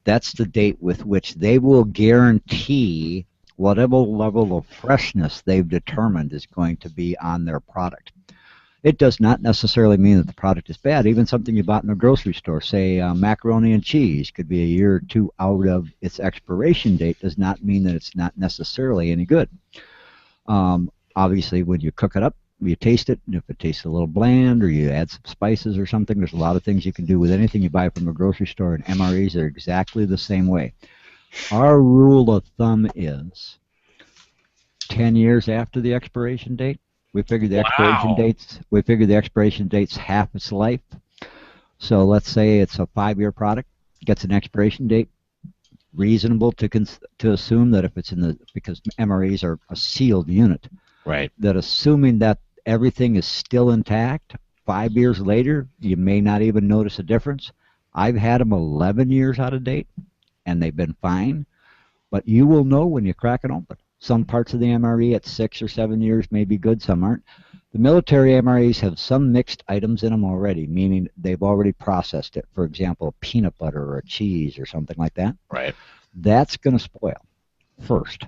that's the date with which they will guarantee whatever level of freshness they've determined is going to be on their product. It does not necessarily mean that the product is bad. Even something you bought in a grocery store, say macaroni and cheese, could be a year or two out of its expiration date, does not mean that it's not necessarily any good. Obviously, when you cook it up, you taste it, and if it tastes a little bland or you add some spices or something, there's a lot of things you can do with anything you buy from a grocery store, and MREs are exactly the same way. Our rule of thumb is 10 years after the expiration date. We figure the expiration date's half its life. So let's say it's a 5-year product, gets an expiration date. Reasonable to assume that if it's because MREs are a sealed unit, right? That assuming that everything is still intact, 5 years later, you may not even notice a difference. I've had them 11 years out of date, and they've been fine. But you will know when you crack it open. Some parts of the MRE at 6 or 7 years may be good, some aren't. The military MREs have some mixed items in them already, meaning they've already processed it. For example, peanut butter or a cheese or something like that. Right. That's going to spoil first.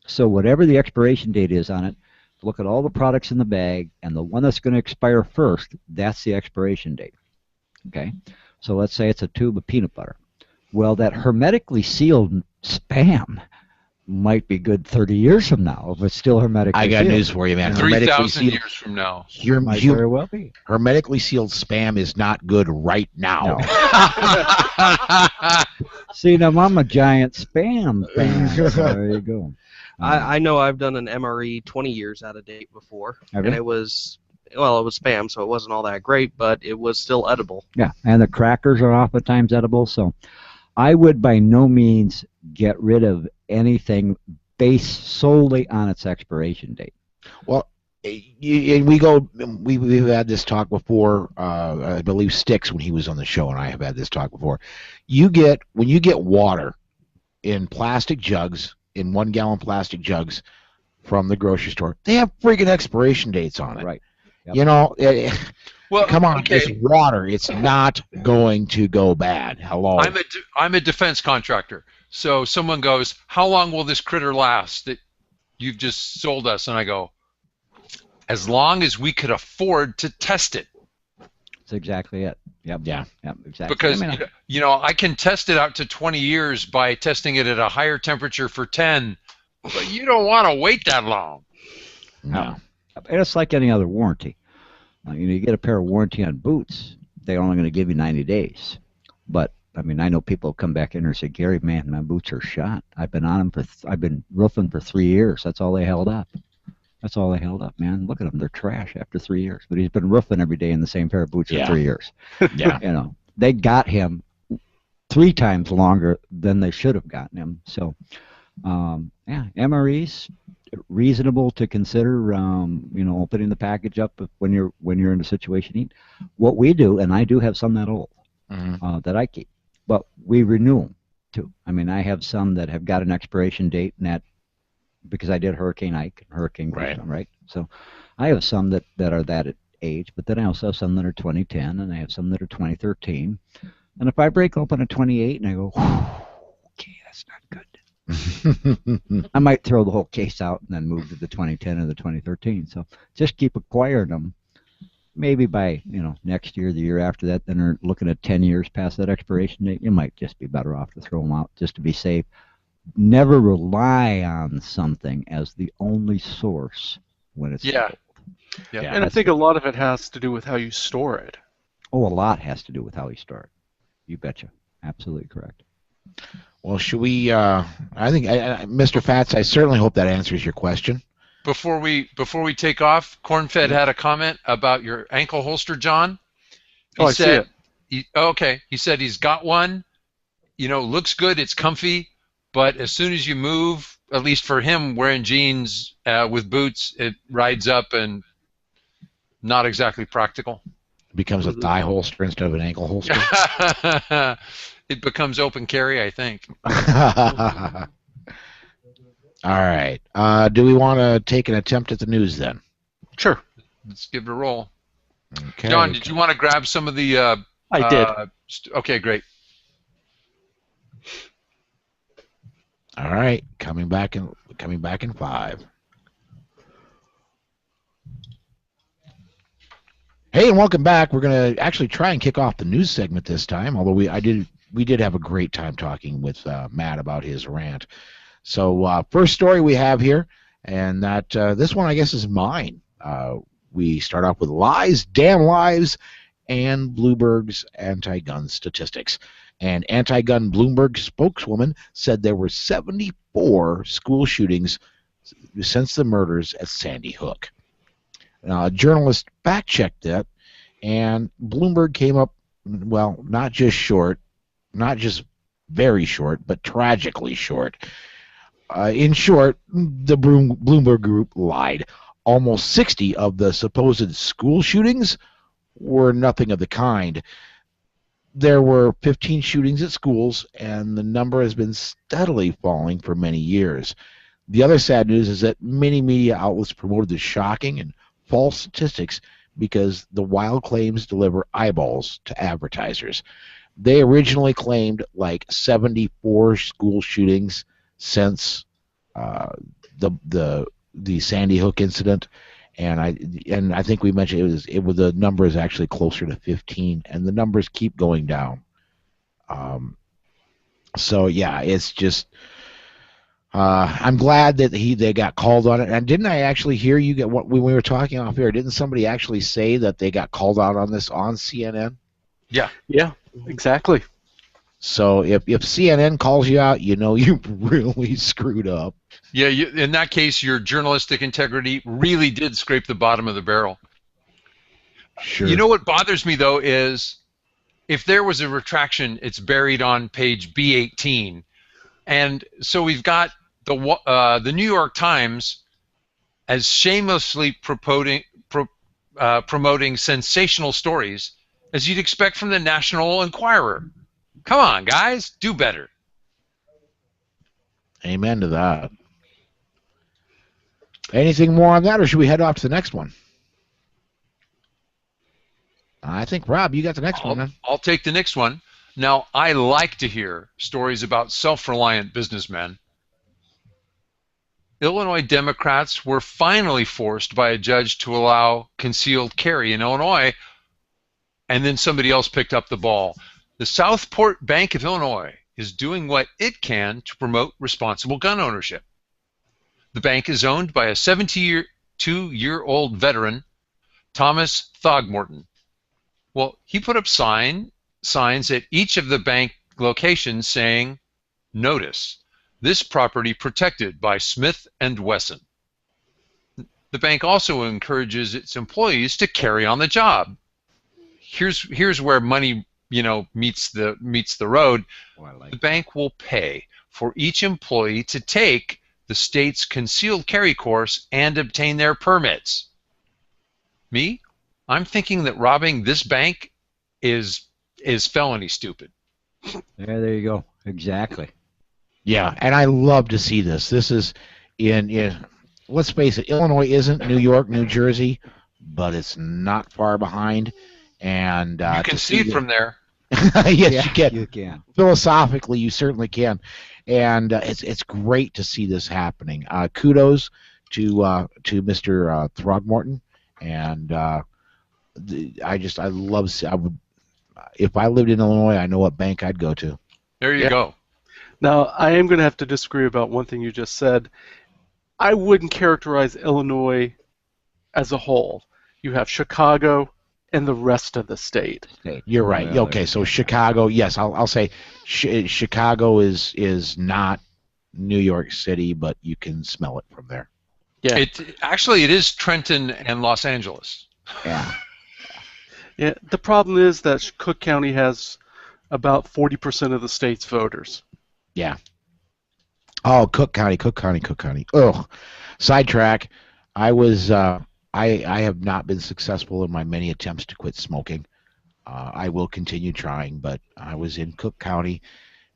So whatever the expiration date is on it, look at all the products in the bag, and the one that's going to expire first, that's the expiration date. Okay? So let's say it's a tube of peanut butter. Well, that hermetically sealed Spam might be good 30 years from now if it's still hermetically sealed. I got news for you, man. 3,000 years from now. Might very well be. Hermetically sealed Spam is not good right now. No. See, now I'm a giant Spam fan. So there you go. I know I've done an MRE 20 years out of date before, and it was Spam, so it wasn't all that great, but it was still edible. Yeah, and the crackers are oftentimes edible, so I would by no means get rid of anything based solely on its expiration date. Well, we've had this talk before. I believe Sticks, when he was on the show, and I have had this talk before. When you get water in plastic jugs, in 1 gallon plastic jugs from the grocery store, they have friggin' expiration dates on it. Right. Yep. You know, well, come on, okay. It's water. It's not going to go bad. Hello. I'm a defense contractor. So someone goes, how long will this critter last that you've just sold us? And I go, as long as we could afford to test it. That's exactly it. Yep. Yeah. Yep. Exactly. Because, I mean, I can test it out to 20 years by testing it at a higher temperature for 10, but you don't want to wait that long. No. and it's like any other warranty. You get a pair of warranty on boots, they're only going to give you 90 days. But I mean, I know people come back in and say, Gary, man, my boots are shot. I've been on them I've been roofing for 3 years. That's all they held up. That's all they held up, man. Look at them; they're trash after 3 years. But he's been roofing every day in the same pair of boots for 3 years. Yeah. They got him 3 times longer than they should have gotten him. So, MREs reasonable to consider. Opening the package up when you're in a situation. What we do, and I do have some that old that I keep, but we renew them too. I mean, I have some that have got an expiration date, and that because I did Hurricane Ike and Hurricane Kristen, right? So I have some that are that age, but then I also have some that are 2010, and I have some that are 2013. And if I break open a 28 and I go, okay, that's not good, I might throw the whole case out and then move to the 2010 or the 2013. So just keep acquiring them. Maybe by next year, the year after that, then they're looking at 10 years past that expiration date. You might just be better off to throw them out just to be safe. Never rely on something as the only source when it's sold. Yeah, and I think a lot of it has to do with how you store it. Oh, a lot has to do with how you store it. You betcha. Absolutely correct. Well, should we? I think, Mr. Fats, I certainly hope that answers your question. Before we take off, Cornfed had a comment about your ankle holster, John. I see it. Okay. He said he's got one. Looks good. It's comfy. But as soon as you move, at least for him, wearing jeans with boots, it rides up and not exactly practical. It becomes a thigh holster instead of an ankle holster. It becomes open carry, I think. All right. Do we want to take an attempt at the news then? Sure. Let's give it a roll. Okay. John, did you want to grab some of the... I did. Okay, great. All right. Coming back in 5. Hey, and welcome back. We're going to actually try and kick off the news segment this time, although we did have a great time talking with Matt about his rant. So first story we have here, and that this one I guess is mine. We start off with lies, damn lies, and Bloomberg's anti-gun statistics. And anti-gun Bloomberg spokeswoman said there were 74 school shootings since the murders at Sandy Hook. A journalist fact-checked that, and Bloomberg came up, well, not just very short, but tragically short. In short, the Bloomberg Group lied. Almost 60 of the supposed school shootings were nothing of the kind. There were 15 shootings at schools, and the number has been steadily falling for many years. The other sad news is that many media outlets promoted the shocking and false statistics because the wild claims deliver eyeballs to advertisers. They originally claimed like 74 school shootings since the Sandy Hook incident, and I think we mentioned it was the number is actually closer to 15, and the numbers keep going down. So yeah, it's just I'm glad that they got called on it. And didn't I actually hear you get when we were talking off air? Didn't somebody actually say that they got called out on this on CNN? Yeah, exactly. So if CNN calls you out, you really screwed up. Yeah, in that case, your journalistic integrity really did scrape the bottom of the barrel. Sure. You know what bothers me, though, is if there was a retraction, it's buried on page B18. And so we've got the New York Times as shamelessly promoting sensational stories as you'd expect from the National Enquirer. Come on, guys, do better. Amen to that. Anything more on that, or should we head off to the next one? I think, Rob, you got the next one, man. I'll take the next one. Now, I like to hear stories about self-reliant businessmen. Illinois Democrats were finally forced by a judge to allow concealed carry in Illinois, and then somebody else picked up the ball. The Southport Bank of Illinois is doing what it can to promote responsible gun ownership. The bank is owned by a 72-year-old veteran, Thomas Throgmorton. Well, he put up signs at each of the bank locations saying, "Notice, this property protected by Smith & Wesson." The bank also encourages its employees to carry on the job. Here's where money, meets the road. Oh, I like The bank will pay for each employee to take the state's concealed carry course and obtain their permits. Me? I'm thinking that robbing this bank is felony stupid. There you go. Exactly. Yeah, and I love to see this. This is in let's face it, Illinois isn't New York, New Jersey, but it's not far behind. And You can see it from there. yes, Yeah, you can. You can. Philosophically, you certainly can, and it's great to see this happening. Kudos to Mr. Throgmorton, and I love. I would, if I lived in Illinois, I know what bank I'd go to. There you go. Now, I am going to have to disagree about one thing you just said. I wouldn't characterize Illinois as a whole. You have Chicago and the rest of the state. You're right. Well, Okay, so Chicago, yes, I'll say Chicago is not New York City, but you can smell it from there. Yeah. It is Trenton and Los Angeles. Yeah. Yeah. The problem is that Cook County has about 40% of the state's voters. Yeah. Oh, Cook County. Oh, sidetrack. I have not been successful in my many attempts to quit smoking. I will continue trying, but I was in Cook County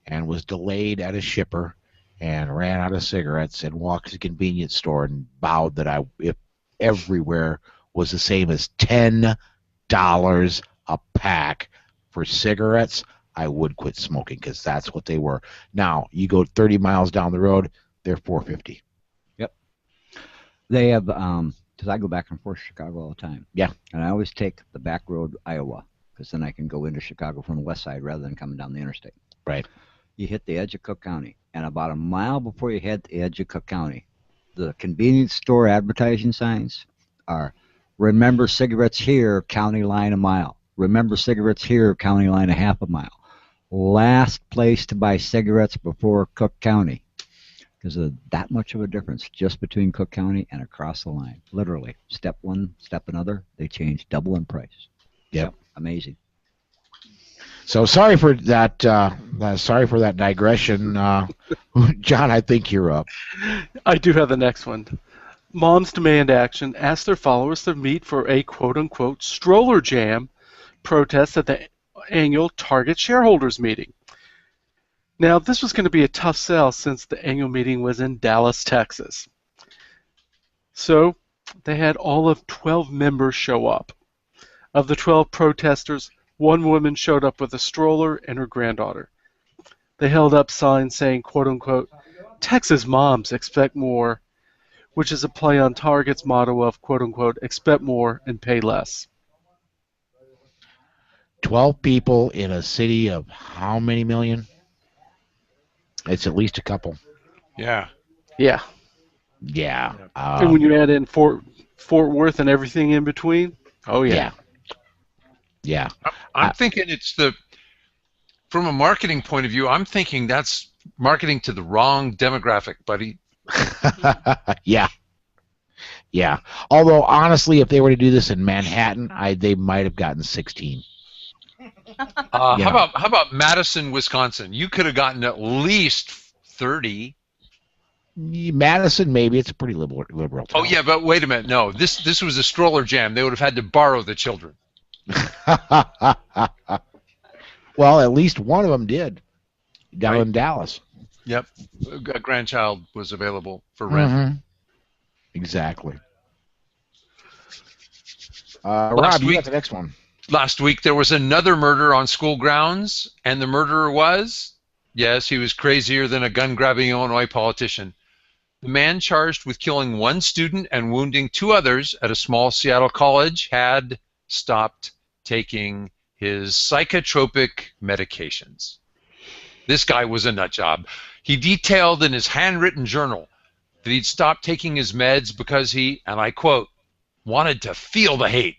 and was delayed at a shipper and ran out of cigarettes and walked to the convenience store and vowed that if everywhere was the same as $10 a pack for cigarettes, I would quit smoking because that's what they were. Now, you go 30 miles down the road, they're $4.50. They have, because I go back and forth to Chicago all the time. Yeah. And I always take the back road, Iowa, because then I can go into Chicago from the west side rather than coming down the interstate. Right. You hit the edge of Cook County, and about a mile before you hit the edge of Cook County, the convenience store advertising signs are, "Remember cigarettes here, county line a mile. Remember cigarettes here, county line a half a mile. Last place to buy cigarettes before Cook County." Because of that much of a difference just between Cook County and across the line. Literally, step one, step another, they change double in price. Yep. Amazing. So sorry for that. Sorry for that digression, John. I think you're up. I do have the next one. Moms Demand Action asked their followers to meet for a quote-unquote stroller jam protest at the annual Target shareholders meeting. Now, this was going to be a tough sell since the annual meeting was in Dallas, Texas. So they had all of 12 members show up. Of the 12 protesters, one woman showed up with a stroller and her granddaughter. They held up signs saying, quote-unquote, "Texas moms expect more," which is a play on Target's motto of, quote-unquote, "expect more and pay less." 12 people in a city of how many million? It's at least a couple. Yeah. Yeah. Yeah. And when you add in Fort Worth and everything in between, oh yeah. Yeah. I'm thinking from a marketing point of view, I'm thinking that's marketing to the wrong demographic, buddy. Yeah. Yeah. Although, honestly, if they were to do this in Manhattan, they might have gotten 16. How about Madison, Wisconsin? You could have gotten at least 30. Madison, maybe. It's a pretty liberal town. Oh yeah, but wait a minute. No, this was a stroller jam. They would have had to borrow the children. Well, at least one of them did down in Dallas. Yep, a grandchild was available for rent. Mm-hmm. Exactly. Rob, you got the next one. Last week there was another murder on school grounds, and the murderer was, yes, he was crazier than a gun-grabbing Illinois politician. The man charged with killing one student and wounding 2 others at a small Seattle college had stopped taking his psychotropic medications. This guy was a nut job. He detailed in his handwritten journal that he'd stopped taking his meds because he, and I quote, wanted to feel the hate.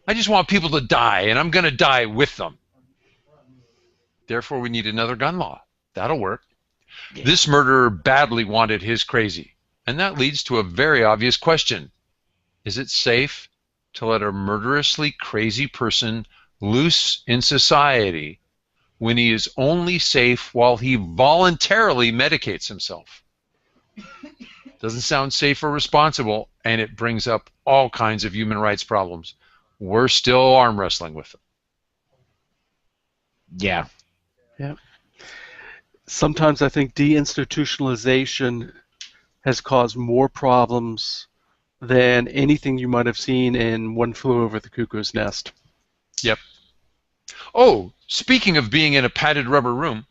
I just want people to die, and I'm going to die with them. Therefore, we need another gun law. That'll work. Yeah. This murderer badly wanted his crazy, and that leads to a very obvious question. Is it safe to let a murderously crazy person loose in society when he is only safe while he voluntarily medicates himself? Doesn't sound safe or responsible, and it brings up all kinds of human rights problems. We're still arm wrestling with them. Yeah. Yeah. Sometimes I think deinstitutionalization has caused more problems than anything you might have seen in One Flew Over the Cuckoo's Nest. Yep. Oh, speaking of being in a padded rubber room,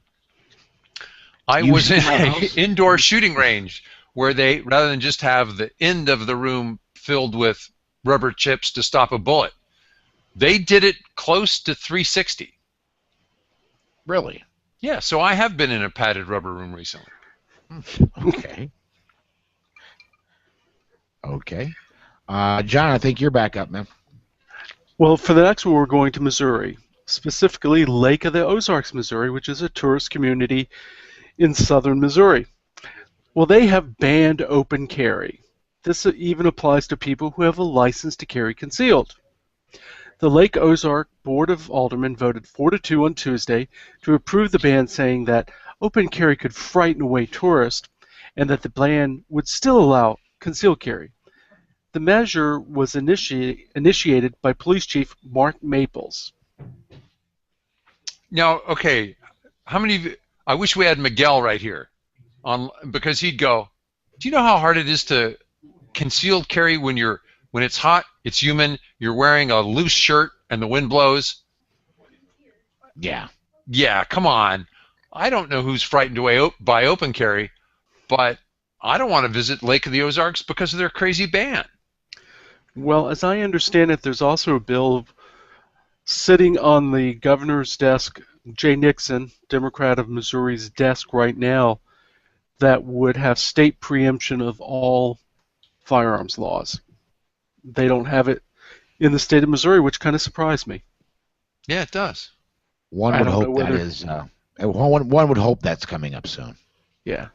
I was in an indoor shooting range where they, rather than just have the end of the room filled with rubber chips to stop a bullet, they did it close to 360. Really? Yeah, so I have been in a padded rubber room recently. Okay. Okay. John, I think you're back up, man. Well, for the next one, we're going to Missouri, specifically Lake of the Ozarks, Missouri, which is a tourist community in southern Missouri. Well, they have banned open carry. This even applies to people who have a license to carry concealed. The Lake Ozark Board of Aldermen voted 4-2 on Tuesday to approve the ban, saying that open carry could frighten away tourists and that the ban would still allow concealed carry. The measure was initiated by Police Chief Mark Maples. Now, okay, how many of you, I wish we had Miguel right here, because he'd go, do you know how hard it is to concealed carry when it's hot, it's humid, you're wearing a loose shirt and the wind blows? Yeah. Yeah, come on. I don't know who's frightened away by open carry, but I don't want to visit Lake of the Ozarks because of their crazy ban. Well, as I understand it, there's also a bill sitting on the governor's desk, Jay Nixon, Democrat of Missouri's desk right now, that would have state preemption of all firearms laws. They don't have it in the state of Missouri, which kind of surprised me. Yeah, it does. One would hope that is. One would hope that's coming up soon. Yeah.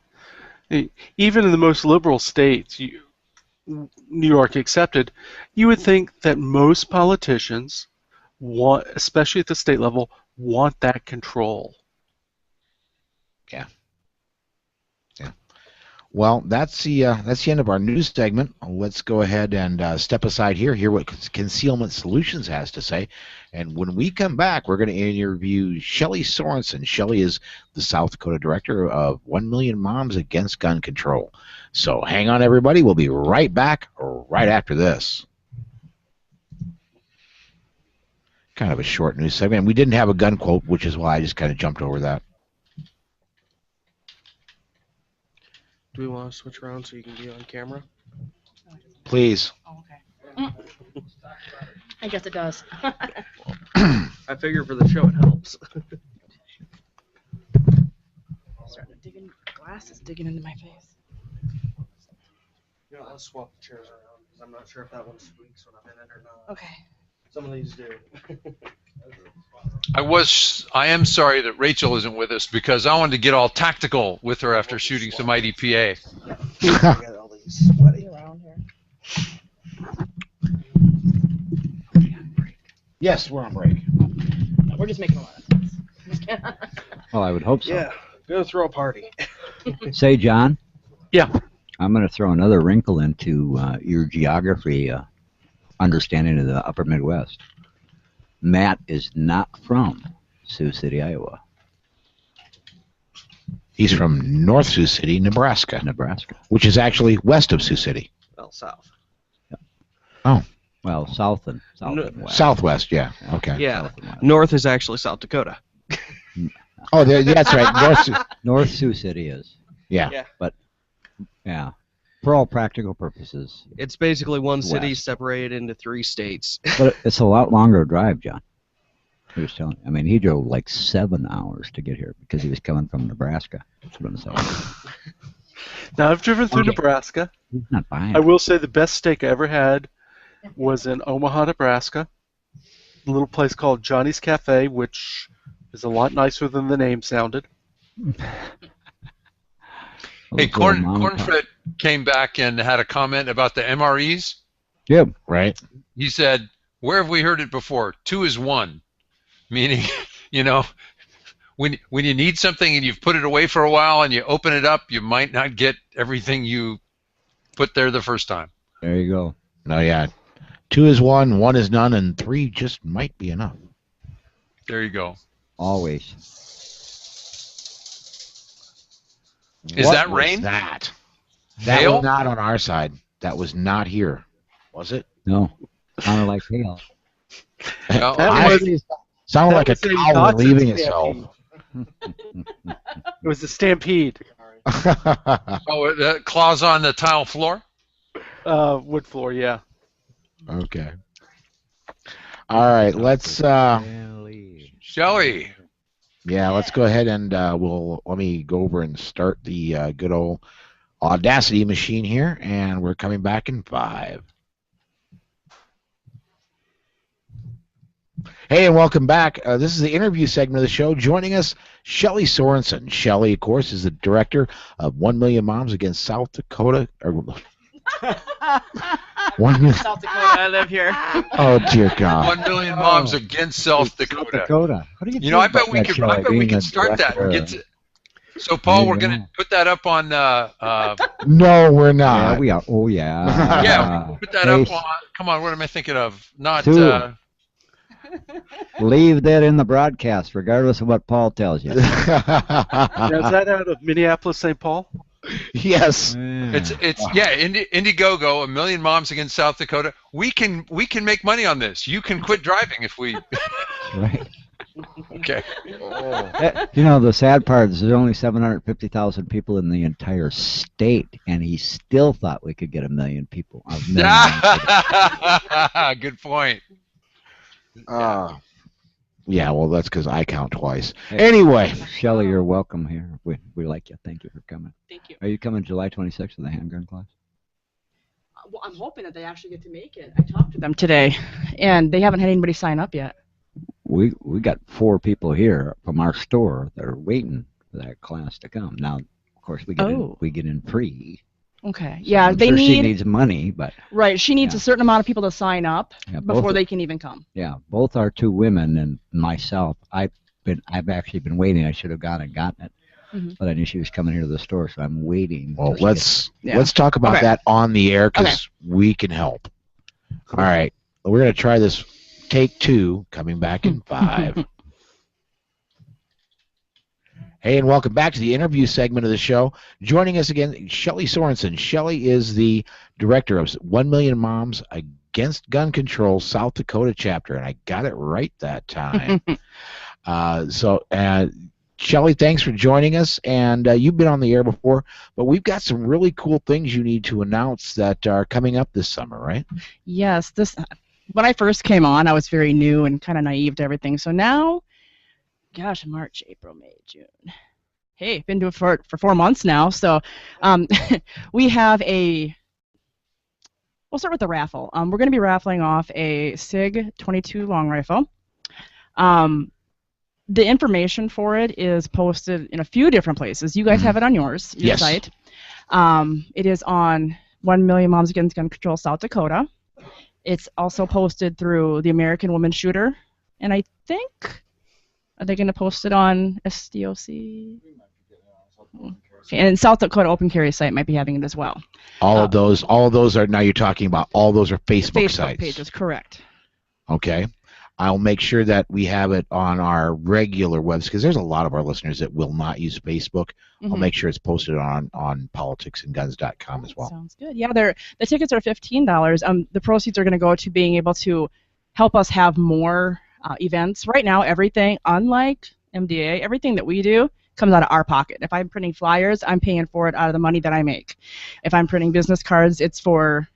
Even in the most liberal states, New York accepted, you would think that most politicians want, especially at the state level, want that control. Yeah. Yeah. Well, that's the end of our news segment. Let's go ahead and step aside here, hear what Concealment Solutions has to say. And when we come back, we're going to interview Shelly Sorensen. Shelly is the South Dakota director of 1 Million Moms Against Gun Control. So hang on, everybody. We'll be right back right after this. Kind of a short news segment. We didn't have a gun quote, which is why I just kind of jumped over that. Do we want to switch around so you can be on camera? Please. Oh, okay. I guess it does. I figure for the show it helps. Starting to dig in, glass is digging into my face. You know, let's swap the chairs around because I'm not sure if that one squeaks when I'm in it or not. Okay. Some of these do. I am sorry that Rachel isn't with us because I wanted to get all tactical with her after shooting some IDPA. I got all these sweaty. Around here. Yes, we're on break. No, we're just making a lot of sense. Well, I would hope so. Yeah, go throw a party. Say, John. Yeah. I'm going to throw another wrinkle into your geography understanding of the upper Midwest. Matt is not from Sioux City, Iowa. He's from North Sioux City, Nebraska. Nebraska. Which is actually west of Sioux City. Well, south. Yeah. Oh. Well, south and west. Southwest, yeah. Okay. Yeah. North is actually South Dakota. Oh, that's right. North Sioux City is. Yeah. Yeah. But Yeah. For all practical purposes. It's basically one city West. separated into 3 states. But it's a lot longer drive, John. He was telling me. I mean, he drove like 7 hours to get here because he was coming from Nebraska. That's what I'm saying. Now, I've driven through Okay. Nebraska. He's not buying I it. will say the best steak I ever had was in Omaha, Nebraska. A little place called Johnny's Cafe, which is a lot nicer than the name sounded. Hey, Little mom and pop. Cornfred came back and had a comment about the MREs. Yeah. Right? He said, "Where have we heard it before? 2 is 1," meaning, you know, when you need something and you've put it away for a while and you open it up, you might not get everything you put there the first time. There you go. No, yeah. 2 is 1, 1 is none, and 3 just might be enough. There you go. Always. Is What that was rain? That Hail? was not on our side. That was not here. Was it? No. Sounded like hail. No, That I was- actually sounded like a was a cow Dotson relieving stampede. itself. It was the Stampede, Oh, the claws on the tile floor? wood floor, yeah. Okay. All right, let's Shelly. let's go ahead and let me go over and start the good old Audacity machine here, and we're coming back in 5. Hey, and welcome back. This is the interview segment of the show. Joining us, Shelly Sorensen. Shelly, of course, is the director of 1 Million Moms Against South Dakota. 1 million. South Dakota, I live here. Oh dear God. 1 million moms against South Dakota. Dakota. What do you You know, I think bet we about could. that, I Shelley, bet we being could a start that. And director? get to, so, Paul, There we're you going to go. put that up on. No, we're Yeah, not. we are. Oh, yeah. Yeah, put that Hey, up on. Come on, what am I thinking of? Not. Two. Leave that in the broadcast, regardless of what Paul tells you. Now, is that out of Minneapolis, St. Paul? Yes. It's Indiegogo, 1 Million Moms Against South Dakota. We can make money on this. You can quit driving if we. Right. Okay. You know, the sad part is there's only 750,000 people in the entire state, and he still thought we could get 1 million people. Good point. Yeah, well, that's because I count twice. Hey. Anyway, Shelly, you're welcome here. We like you. Thank you for coming. Thank you. Are you coming July 26th to the handgun class? Well, I'm hoping that they actually get to make it. I talked to them today, and they haven't had anybody sign up yet. We got 4 people here from our store that are waiting for that class to come. Now, of course, we get in free. Okay. So Yeah, I'm they sure need. she needs money, but Right. She needs Yeah. a certain amount of people to sign up yeah, before both, they can even come. yeah, both our 2 women and myself. I've actually been waiting. I should have gone and gotten it, but I knew she was coming here to the store, so I'm waiting. well, till she Yeah. let's talk about Okay. that on the air because we can help. All right, we're gonna try this. Take 2, coming back in 5. Hey, and welcome back to the interview segment of the show. Joining us again, Shelly Sorensen. Shelly is the director of 1 Million Moms Against Gun Control South Dakota chapter, and I got it right that time. Shelly, thanks for joining us, and you've been on the air before, but we've got some really cool things you need to announce that are coming up this summer, right? Yes. When I first came on, I was very new and kind of naive to everything. So now, gosh, March, April, May, June. Hey, been doing it for 4 months now. So we have we'll start with the raffle. We're going to be raffling off a SIG 22 long rifle. The information for it is posted in a few different places. You guys have it on your Yes. site. It is on 1 Million Moms Against Gun Control South Dakota. It's also posted through the American Woman Shooter, and I think, are they going to post it on SDOC? Okay, and South Dakota Open Carry site might be having it as well. All of those are, now you're talking about, all those are Facebook Facebook sites. pages, correct. Okay. I'll make sure that we have it on our regular website because there's a lot of our listeners that will not use Facebook. I'll make sure it's posted on politicsandguns.com as well. Sounds good. Yeah, the tickets are $15. The proceeds are going to go to being able to help us have more events. Right now, everything, unlike MDA, everything that we do comes out of our pocket. If I'm printing flyers, I'm paying for it out of the money that I make. If I'm printing business cards, it's out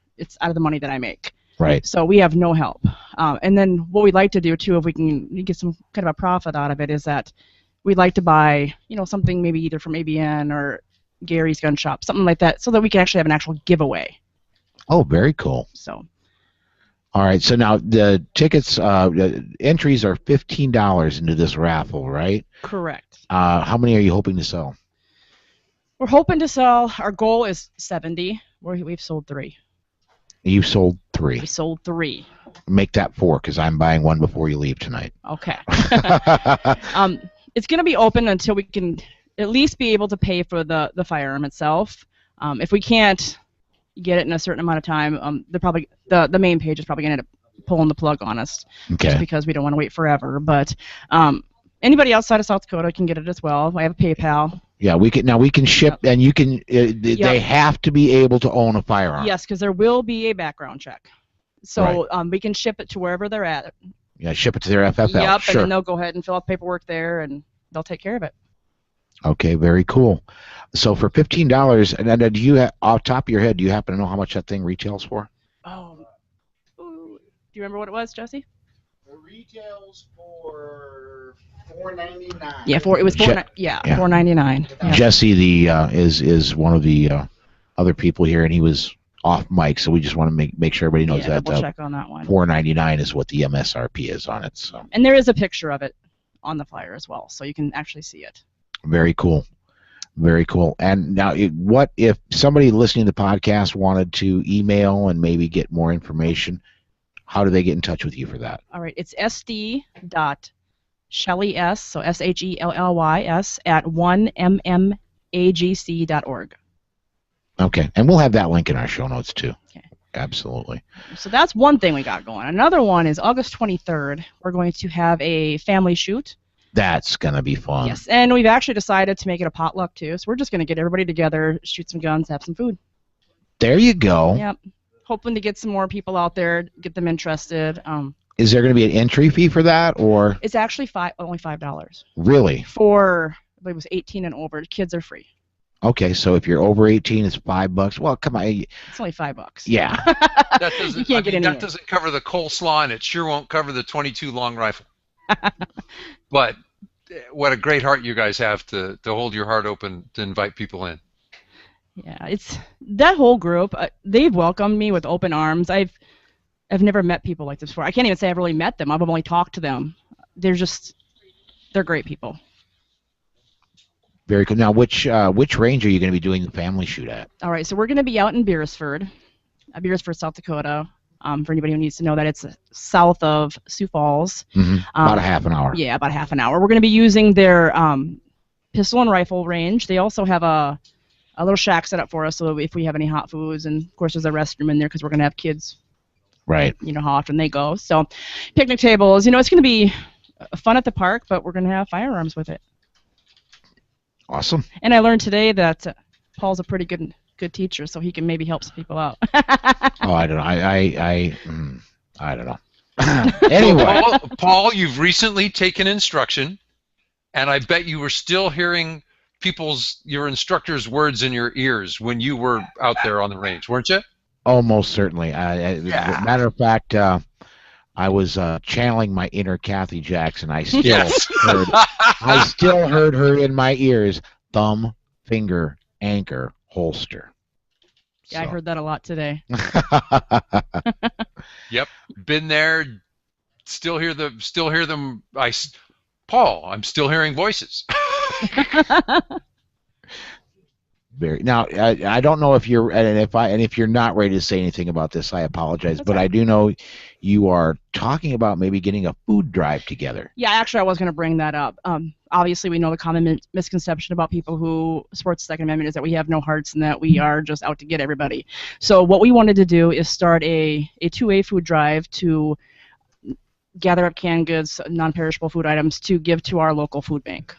of the money that I make. Right. So we have no help. And then what we'd like to do too, if we can get some kind of a profit out of it, is that we'd like to buy, something maybe either from ABN or Gary's Gun Shop, something like that, so that we can actually have an actual giveaway. Oh, very cool. So. All right. So now the tickets, entries are $15 into this raffle, right? Correct. How many are you hoping to sell? We're hoping to sell. Our goal is 70. We've sold 3. You've sold 3. We sold 3. Make that 4, because I'm buying one before you leave tonight. Okay. It's going to be open until we can at least be able to pay for the firearm itself. If we can't get it in a certain amount of time, the main page is probably going to end up pulling the plug on us, just because we don't want to wait forever. But anybody outside of South Dakota can get it as well. I have a PayPal. Yeah, we can ship, and you can. They have to be able to own a firearm. Yes, because there will be a background check. So we can ship it to wherever they're at. Yeah, ship it to their FFL. Yep, sure. And then they'll go ahead and fill out paperwork there, and they'll take care of it. Okay, very cool. So for $15, and then do you, off the top of your head, do you happen to know how much that thing retails for? Oh, do you remember what it was, Jesse? The retails for $4.99. Yeah, it was $4.99. Yeah. Jesse is one of the other people here, and he was off mic, so we just want to make sure everybody knows that. Double check on that one. $4.99 is what the MSRP is on it. So. And there is a picture of it on the flyer as well, so you can actually see it. Very cool. Very cool. And now, what if somebody listening to the podcast wanted to email and maybe get more information? How do they get in touch with you for that? All right, it's sd.Shelly S, so SHELLYS at 1mmagc.org. Okay, and we'll have that link in our show notes too. Okay. Absolutely. So that's one thing we got going. Another one is August 23rd. We're going to have a family shoot. That's going to be fun. Yes, and we've actually decided to make it a potluck too. So we're just going to get everybody together, shoot some guns, have some food. There you go. Yep. Hoping to get some more people out there, get them interested. Is there going to be an entry fee for that, or? It's actually only $5. Really? For, I believe it was 18 and over. Kids are free. Okay, so if you're over 18, it's $5. Well, come on. It's only $5. Yeah. That doesn't, you can't get anywhere. That doesn't cover the coleslaw, and it sure won't cover the 22 long rifle. But what a great heart you guys have to hold your heart open to invite people in. Yeah, it's that whole group. They've welcomed me with open arms. I've never met people like this before. I can't even say I've really met them. I've only talked to them. They're great people. Very good. Now, which range are you going to be doing the family shoot at? All right, so we're going to be out in Beersford, South Dakota. For anybody who needs to know that, it's south of Sioux Falls. Mm-hmm. About a half an hour. Yeah, about a half an hour. We're going to be using their pistol and rifle range. They also have a little shack set up for us, so if we have any hot foods, and of course there's a restroom in there because we're going to have kids. Right. You know how often they go. So picnic tables. It's going to be fun at the park, but we're going to have firearms with it. Awesome. And I learned today that Paul's a pretty good teacher, so he can maybe help some people out. Oh, I don't know. I don't know. Anyway. Paul, you've recently taken instruction, and I bet you were still hearing your instructor's words in your ears when you were out there on the range, weren't you? Almost certainly. Matter of fact, I was channeling my inner Kathy Jackson. I still heard her in my ears. Thumb, finger, anchor, holster. Yeah, so. I heard that a lot today. Yep, been there. Still hear them. Paul, I'm still hearing voices. Now, I don't know if you're, and if you're not ready to say anything about this, I apologize. But I do know you are talking about maybe getting a food drive together. Yeah, actually, I was going to bring that up. Obviously, we know the common misconception about people who support the Second Amendment is that we have no hearts and that we are just out to get everybody. So what we wanted to do is start a 2A food drive to gather up canned goods, non-perishable food items to give to our local food bank.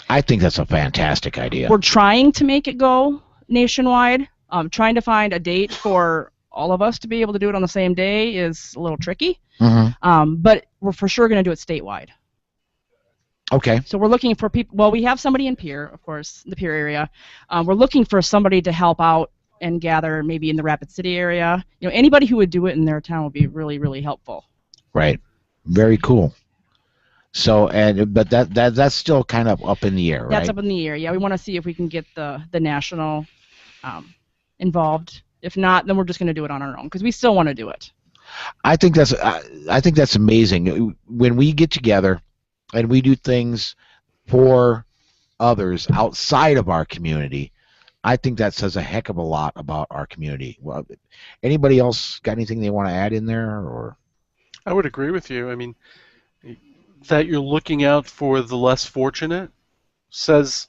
I think that's a fantastic idea. We're trying to make it go nationwide. Trying to find a date for all of us to be able to do it on the same day is a little tricky. Mm-hmm. But we're for sure going to do it statewide. Okay. So we're looking for people. Well, we have somebody in Pierre, of course, the Pierre area. We're looking for somebody to help out and gather maybe in the Rapid City area. Anybody who would do it in their town would be really, really helpful. Right. Very cool. So, but that's still kind of up in the air, right? That's up in the air. Yeah, we want to see if we can get the national involved. If not, then we're just going to do it on our own because we still want to do it. I think that's amazing. When we get together and we do things for others outside of our community, I think that says a heck of a lot about our community. Well, anybody else got anything they want to add in there, or? I would agree with you. I mean, that you're looking out for the less fortunate says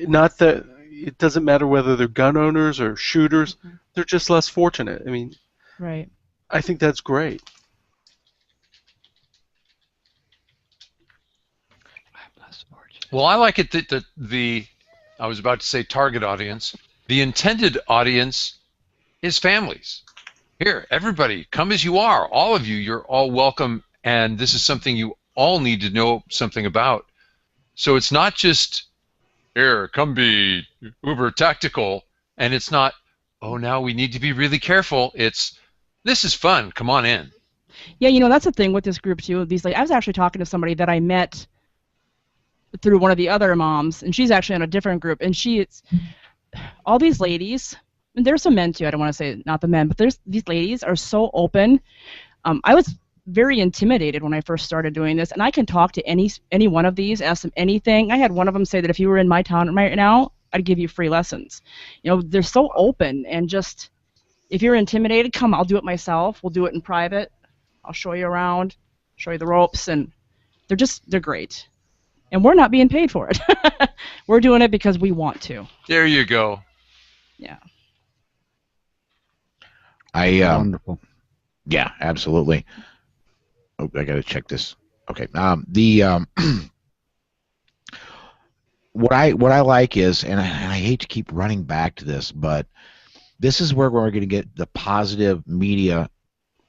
not that it doesn't matter whether they're gun owners or shooters, they're just less fortunate. I mean, right. I think that's great. Well, I like it that I was about to say target audience, the intended audience is families. Here, everybody, come as you are. All of you, you're all welcome, and this is something you all need to know something about. So it's not just, here, come be uber tactical, and it's not, oh, now we need to be really careful. It's, this is fun. Come on in. Yeah, that's the thing with this group too. I was actually talking to somebody that I met through one of the other moms, and she's actually on a different group, and all these ladies, and there's some men too, I don't want to say not the men, but these ladies are so open. I was very intimidated when I first started doing this, and I can talk to any one of these, ask them anything. I had one of them say that if you were in my town right now, I'd give you free lessons. They're so open, and just, if you're intimidated, come, I'll do it myself. We'll do it in private. I'll show you around, show you the ropes, and they're great. And we're not being paid for it. We're doing it because we want to. There you go. Yeah. Wonderful. Yeah, absolutely. Oh, I got to check this. Okay. What I like is, and I hate to keep running back to this, but this is where we're going to get the positive media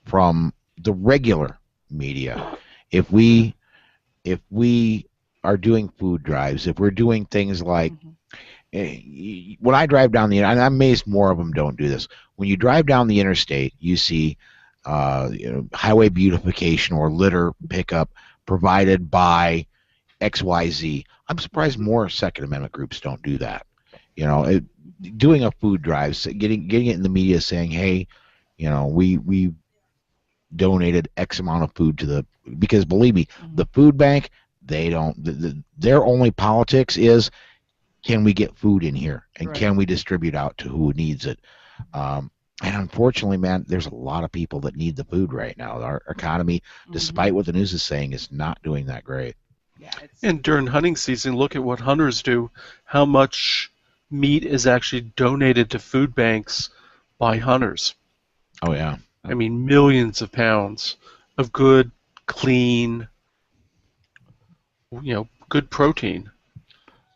from the regular media. If we are doing food drives, if we're doing things like, when I drive down and I'm amazed more of them don't do this. When you drive down the interstate, you see highway beautification or litter pickup provided by XYZ. I'm surprised more Second Amendment groups don't do that. Doing a food drive, getting it in the media saying, hey, we donated X amount of food to because believe me, the food bank, they don't, their only politics is, can we get food in here and Right. can we distribute out to who needs it? And unfortunately, man, there's a lot of people that need the food right now. Our economy, despite what the news is saying, is not doing that great. Yeah, And during hunting season, look at what hunters do. How much meat is actually donated to food banks by hunters? Oh yeah. I mean, millions of pounds of good, clean, good protein.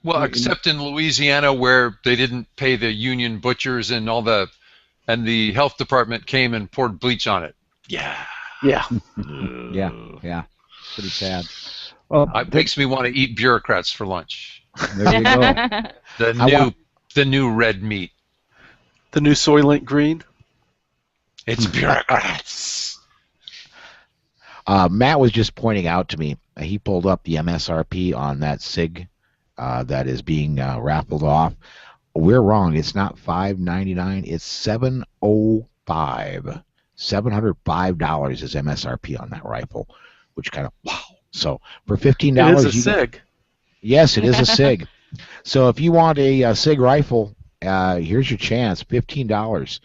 Well, except in Louisiana where they didn't pay the union butchers and and the health department came and poured bleach on it. Yeah. Yeah. Yeah. Pretty sad. It makes me want to eat bureaucrats for lunch. There you go. The new red meat. The new Soylent Green. It's bureaucrats. Matt was just pointing out to me, he pulled up the MSRP on that SIG that is being raffled off. We're wrong. It's not $5.99. It's $705. $705 is MSRP on that rifle, which kind of wow. So for $15, It is a SIG. Yes, it is a SIG. So if you want a SIG rifle, here's your chance. $15,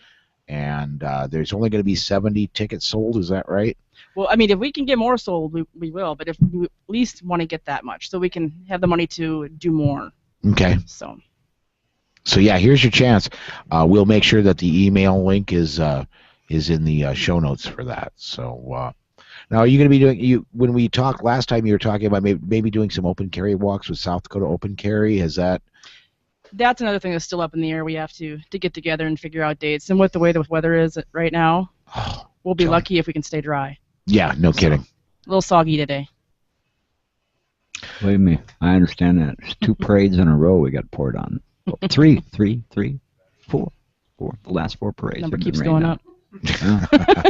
and there's only going to be 70 tickets sold. Is that right? Well, I mean, if we can get more sold, we will. But if we at least want to get that much, so we can have the money to do more. Okay. So yeah, here's your chance. We'll make sure that the email link is in the show notes for that. So now, are you going to be doing when we talked last time? You were talking about maybe doing some open carry walks with South Dakota Open Carry. Has that? That's another thing that's still up in the air. We have to get together and figure out dates. And with the way the weather is right now, we'll be lucky if we can stay dry. Yeah, no kidding. A little soggy today. Believe me, I understand that. It's 2 parades in a row we got poured on. Well, three, 4. The last 4 parades. Number have keeps been going rained up. on. Yeah.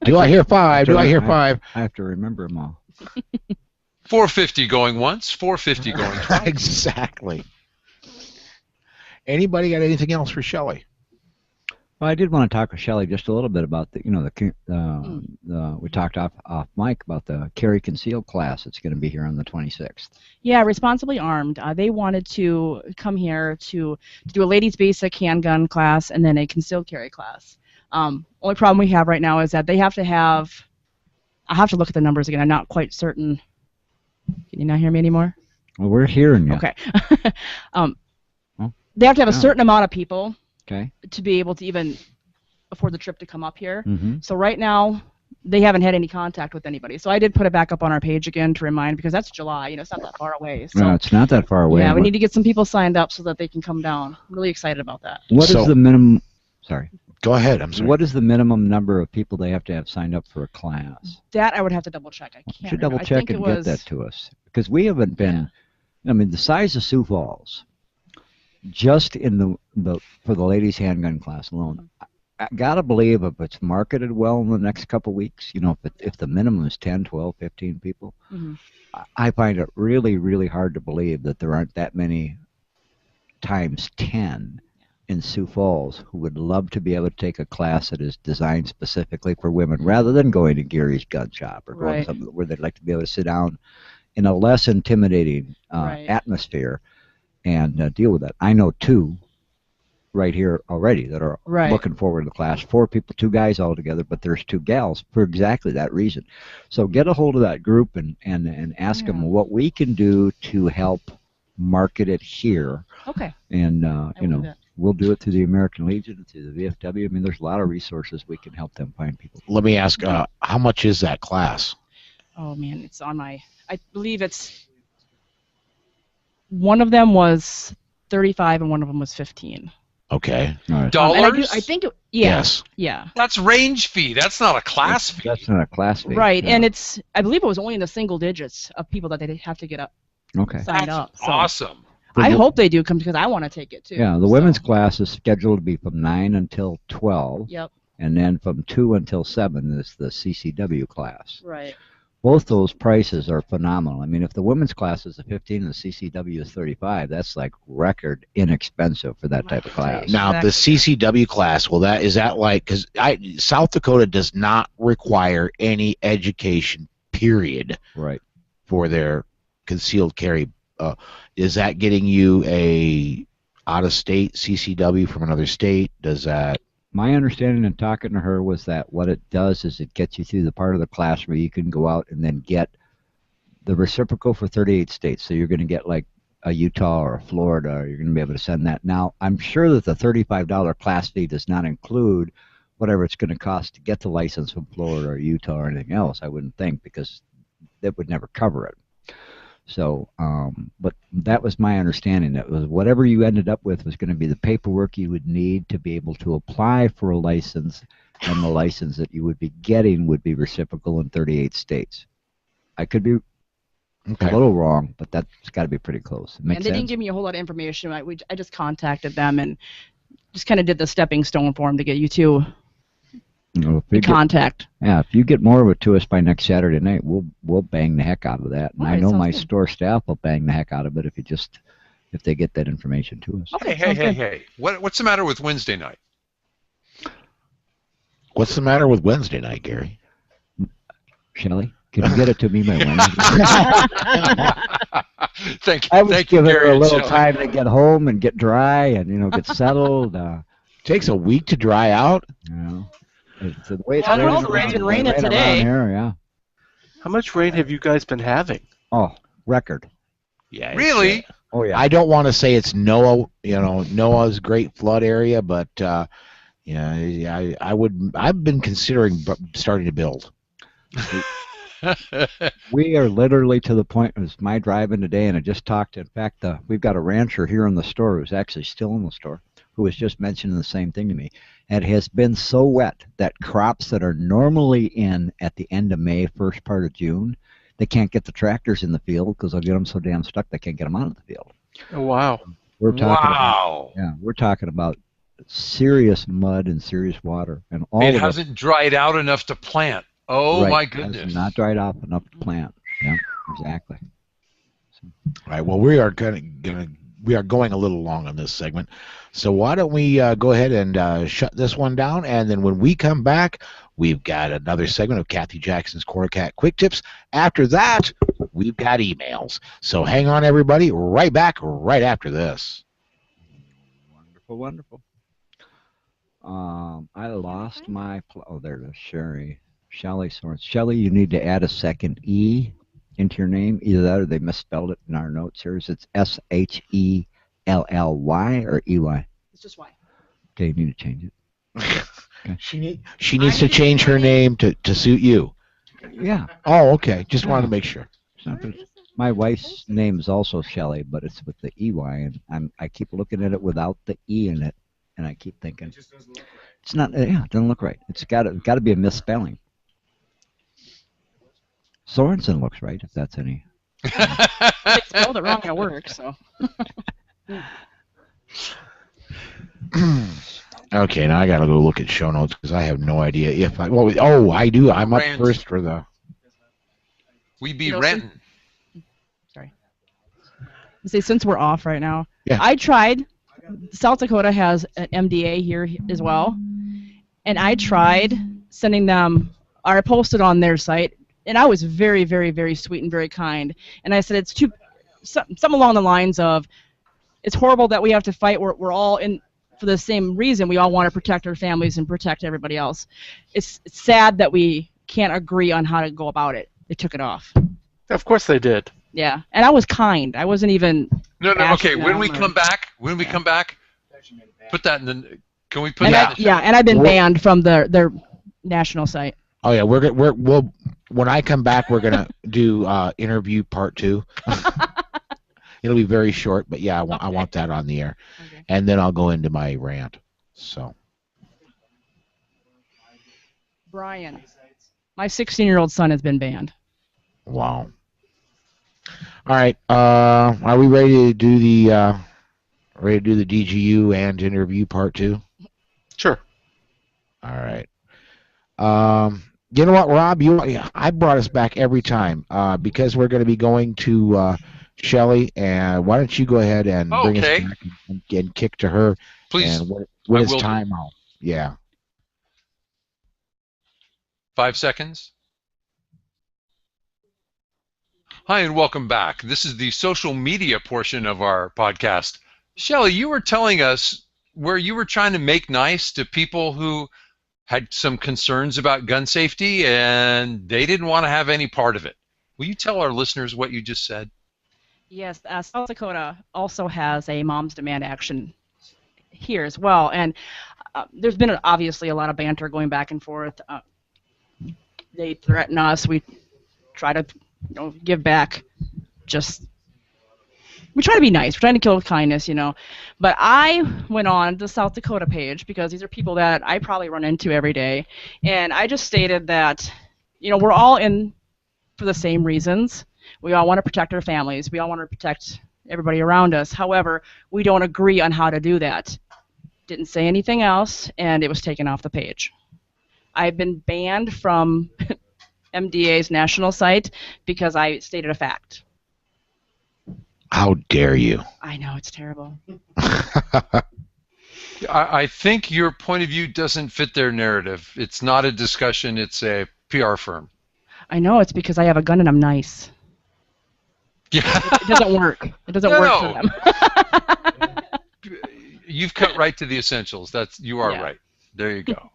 Do I hear 5? Do I hear 5? I have to remember them all. 450 going once, 450 going twice. Exactly. Anybody got anything else for Shelly? Well, I did want to talk with Shelly just a little bit about we talked off mic about the carry concealed class that's going to be here on the 26th. Yeah, responsibly armed. They wanted to come here to do a ladies' basic handgun class and then a concealed carry class. Only problem we have right now is that they have to have. I have to look at the numbers again. I'm not quite certain. Can you not hear me anymore? Well, we're hearing you. Okay. They have to have a certain amount of people Okay. to be able to even afford the trip to come up here. Mm-hmm. So right now, they haven't had any contact with anybody. So I did put it back up on our page again to remind, because that's July. It's not that far away. So No, it's not that far away. yeah, we need to get some people signed up so that they can come down. I'm really excited about that. What is the minimum? Sorry. Go ahead. I'm sorry. What is the minimum number of people they have to have signed up for a class? That I would have to double check. I can't. You should remember. double check and get that to us, because we haven't been. I mean, the size of Sioux Falls, just in the for the ladies' handgun class alone, I gotta believe if it's marketed well in the next couple weeks, if the minimum is 10, 12, 15 people, I find it really, really hard to believe that there aren't that many times 10 in Sioux Falls who would love to be able to take a class that is designed specifically for women, rather than going to Gary's gun shop or going to something where they'd like to be able to sit down in a less intimidating atmosphere and deal with that. I know 2 right here already that are looking forward to the class. 4 people, 2 guys all together, but there's 2 gals for exactly that reason. So get a hold of that group and ask them what we can do to help market it here. Okay. And we'll do it through the American Legion, through the VFW. I mean, there's a lot of resources we can help them find people. Let me ask, how much is that class? Oh man, it's on my. I believe it's. One of them was 35 and one of them was 15. Okay. All right. Dollars? I think. Yes. Yeah. That's range fee. That's not a class fee. That's not a class fee. Right, Yeah. and I believe it was only in the single digits of people that they have to get up Okay. signed That's up. So awesome. I hope they do come because I want to take it too. Yeah, the women's class is scheduled to be from 9 until 12. Yep. And then from 2 until 7 is the CCW class. Right. Both those prices are phenomenal. I mean, if the women's class is a 15 and the CCW is 35, that's like record inexpensive for that type of class. Now, the CCW class, is that like, because South Dakota does not require any education, period, Right. for their concealed carry. Is that getting you a out-of-state CCW from another state? Does that? My understanding in talking to her was that what it does is it gets you through the part of the class where you can go out and then get the reciprocal for 38 states. So you're going to get like a Utah or a Florida, or you're going to be able to send that. Now, I'm sure that the $35 class fee does not include whatever it's going to cost to get the license from Florida or Utah or anything else, I wouldn't think, because that would never cover it. So, but that was my understanding. That was whatever you ended up with was going to be the paperwork you would need to be able to apply for a license, and the license that you would be getting would be reciprocal in 38 states. I could be a little wrong, but that's got to be pretty close. And they didn't give me a whole lot of information. I just contacted them and just kind of did the stepping stone for them to get you to contact. If you get more of it to us by next Saturday night, we'll bang the heck out of that. And I know my store staff will bang the heck out of it if they get that information to us. Okay, hey. What's the matter with Wednesday night? What's the matter with Wednesday night, Gary? Shelly, can you get it to me by Wednesday? Thank I was you, giving her Gary a and little Shelley. time to get home and get dry and get settled. Takes a week to dry out. It's the way it's raining today. Here, yeah. How much rain have you guys been having? Oh, record. Yeah. Really? Oh yeah. I don't want to say it's Noah's great flood area, but I've been considering starting to build. We are literally to the point. It was my driving today, and I just talked. In fact, we've got a rancher here in the store who's actually still in the store, who was just mentioning the same thing to me. It has been so wet that crops that are normally in at the end of May, first part of June, they can't get the tractors in the field because they'll get them so damn stuck they can't get them out of the field. Oh, wow. We're talking Wow. we're talking about serious mud and serious water, and all It of hasn't dried out enough to plant. Oh, right, my it has goodness. not dried off enough to plant. Yeah, exactly. All right. Well, we are going a little long on this segment, so why don't we go ahead and shut this one down, and then when we come back, we've got another segment of Kathy Jackson's Corner Cat Quick Tips. After that, we've got emails. So hang on, everybody. Right back right after this. Wonderful, wonderful. I lost my. Oh, there it is. Shelly Sorensen. Shelly, you need to add a second E into your name. Either that or they misspelled it in our notes here. It's Shelly or EY. It's just why. Okay, you need to change it. Okay. She needs to change her name to suit you. Yeah. Oh, okay. Just wanted to make sure. My wife's name is also Shelly, but it's with the EY, and I keep looking at it without the E in it, and I keep thinking it's not. Yeah, it doesn't look right. It's got to be a misspelling. Sorensen looks right, if that's any. They spelled it wrong at work, so. Okay, now I gotta go look at show notes because I have no idea if I. Well, oh, I do. I'm up Rant. first for the. We be You know, renting. Sorry. See, since we're off right now, Yeah. I tried. South Dakota has an MDA here as well, and I tried sending them. Or I posted on their site, and I was very, very, very sweet and very kind. And I said it's too, something along the lines of, it's horrible that we have to fight. We're all in for the same reason. We all want to protect our families and protect everybody else. It's sad that we can't agree on how to go about it. They took it off. Of course they did. Yeah, and I was kind. I wasn't even. No, okay. bashing When we them or- come back, put that in the. Can we put And that? and I've been banned from their national site. Oh yeah, we'll when I come back, we're gonna do interview part 2. It'll be very short, but yeah, I want that on the air, Okay. and then I'll go into my rant. So. Brian, my 16-year-old son has been banned. Wow. All right. Are we ready to do the DGU and interview part 2? Sure. All right. You know what, Rob? I brought us back every time because we're going to be going to Shelly, and why don't you go ahead and bring us back and kick to her? Please. And when it's will time out. Yeah. 5 seconds. Hi, and welcome back. This is the social media portion of our podcast. Shelly, you were telling us where you were trying to make nice to people who had some concerns about gun safety, and they didn't want to have any part of it. Will you tell our listeners what you just said? Yes, South Dakota also has a Moms Demand Action here as well, and there's been obviously a lot of banter going back and forth. They threaten us. We try to, give back. We try to be nice. We're trying to kill with kindness, But I went on the South Dakota page because these are people that I probably run into every day, and I just stated that, we're all in for the same reasons. We all want to protect our families. We all want to protect everybody around us. However, we don't agree on how to do that. Didn't say anything else, and it was taken off the page. I've been banned from MDA's national site because I stated a fact. How dare you? I know, it's terrible. I think your point of view doesn't fit their narrative. It's not a discussion. It's a PR firm. I know, it's because I have a gun and I'm nice. Yeah. It doesn't work. It doesn't work for them. You've cut right to the essentials. You are right. There you go.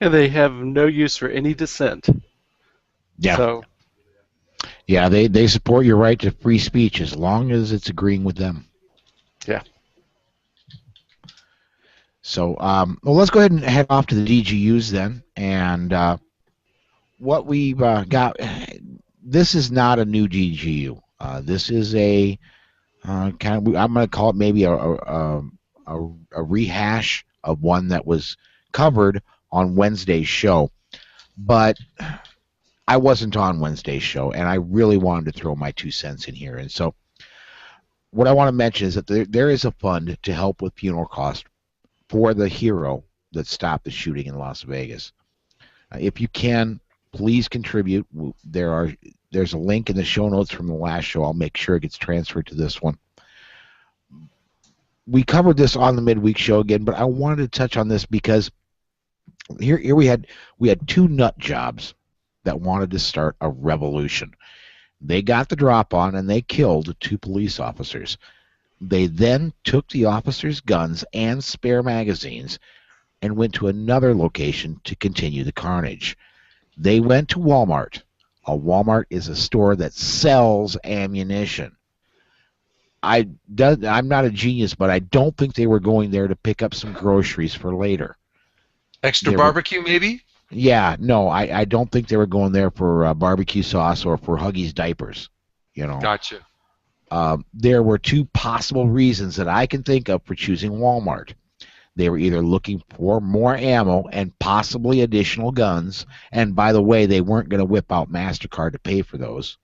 And they have no use for any dissent. Yeah. So, yeah, they support your right to free speech as long as it's agreeing with them. Yeah. So, well, let's go ahead and head off to the DGUs then. And what we've got, this is not a new DGU. This is a kind of, I'm going to call it maybe a rehash of one that was covered on Wednesday's show. But I wasn't on Wednesday's show, and I really wanted to throw my 2 cents in here. And so what I want to mention is that there is a fund to help with funeral costs for the hero that stopped the shooting in Las Vegas. If you can, please contribute. There's a link in the show notes from the last show. I'll make sure it gets transferred to this one. We covered this on the midweek show again, but I wanted to touch on this because here we had two nut jobs that wanted to start a revolution. They got the drop on and they killed 2 police officers. They then took the officers' guns and spare magazines and went to another location to continue the carnage. They went to Walmart. A Walmart is a store that sells ammunition. I'm not a genius, but I don't think they were going there to pick up some groceries for later. Extra barbecue, maybe? Yeah, no, I don't think they were going there for barbecue sauce or for Huggies diapers. You know. Gotcha. There were 2 possible reasons that I can think of for choosing Walmart. They were either looking for more ammo and possibly additional guns, and by the way, they weren't going to whip out MasterCard to pay for those.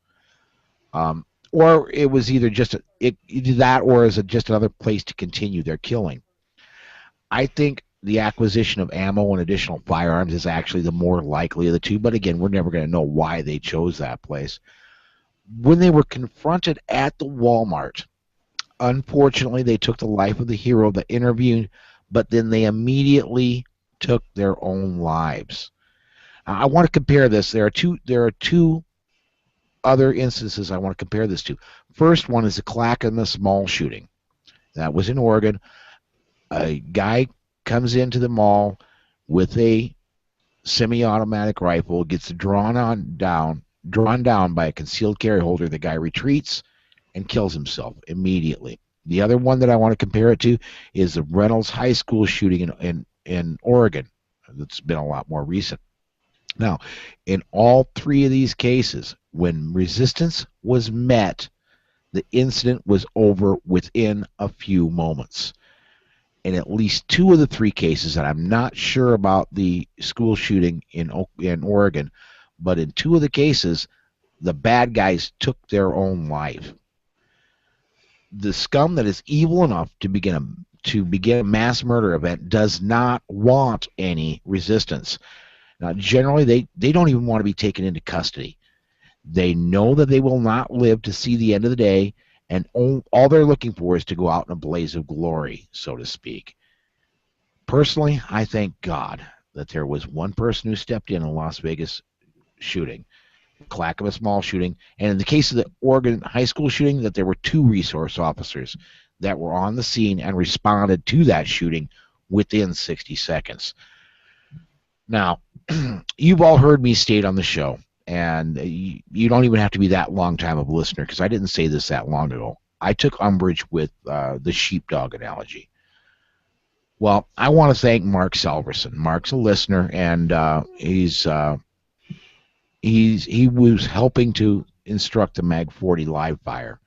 Or it was either just that, or is it just another place to continue their killing? I think the acquisition of ammo and additional firearms is actually the more likely of the 2, but again, we're never going to know why they chose that place. When they were confronted at the Walmart, unfortunately, they took the life of the hero that interviewed, but then they immediately took their own lives. I want to compare this. There are two other instances I want to compare this to. First one is the Clackamas Mall shooting. That was in Oregon. A guy comes into the mall with a semi-automatic rifle, gets drawn down by a concealed carry holder. The guy retreats and kills himself immediately. The other one that I want to compare it to is the Reynolds High School shooting in Oregon. That's been a lot more recent. Now, in all 3 of these cases, when resistance was met, the incident was over within a few moments. In at least 2 of the 3 cases, and I'm not sure about the school shooting in Oregon, but in 2 of the cases, the bad guys took their own life. The scum that is evil enough to begin a mass murder event does not want any resistance. Now, generally, they don't even want to be taken into custody. They know that they will not live to see the end of the day, and all they're looking for is to go out in a blaze of glory, so to speak. Personally, I thank God that there was one person who stepped in a Las Vegas shooting, Clackamas Mall shooting, and in the case of the Oregon High School shooting, that there were 2 resource officers that were on the scene and responded to that shooting within 60 seconds. Now, you've all heard me state on the show, and you don't even have to be that long time of a listener, because I didn't say this that long ago. I took umbrage with the sheepdog analogy. Well, I want to thank Mark Salverson. Mark's a listener, and he was helping to instruct the Mag 40 live fire,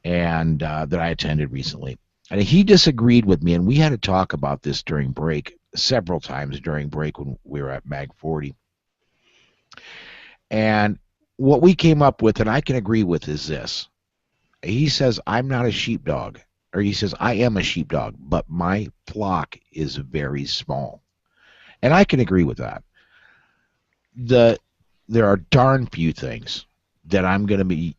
and that I attended recently. And he disagreed with me, and we had to talk about this during break, several times during break when we were at Mag 40. And what we came up with, and I can agree with, is this. He says, I'm not a sheepdog. Or he says, I am a sheepdog, but my flock is very small. And I can agree with that. There are darn few things that I'm going to be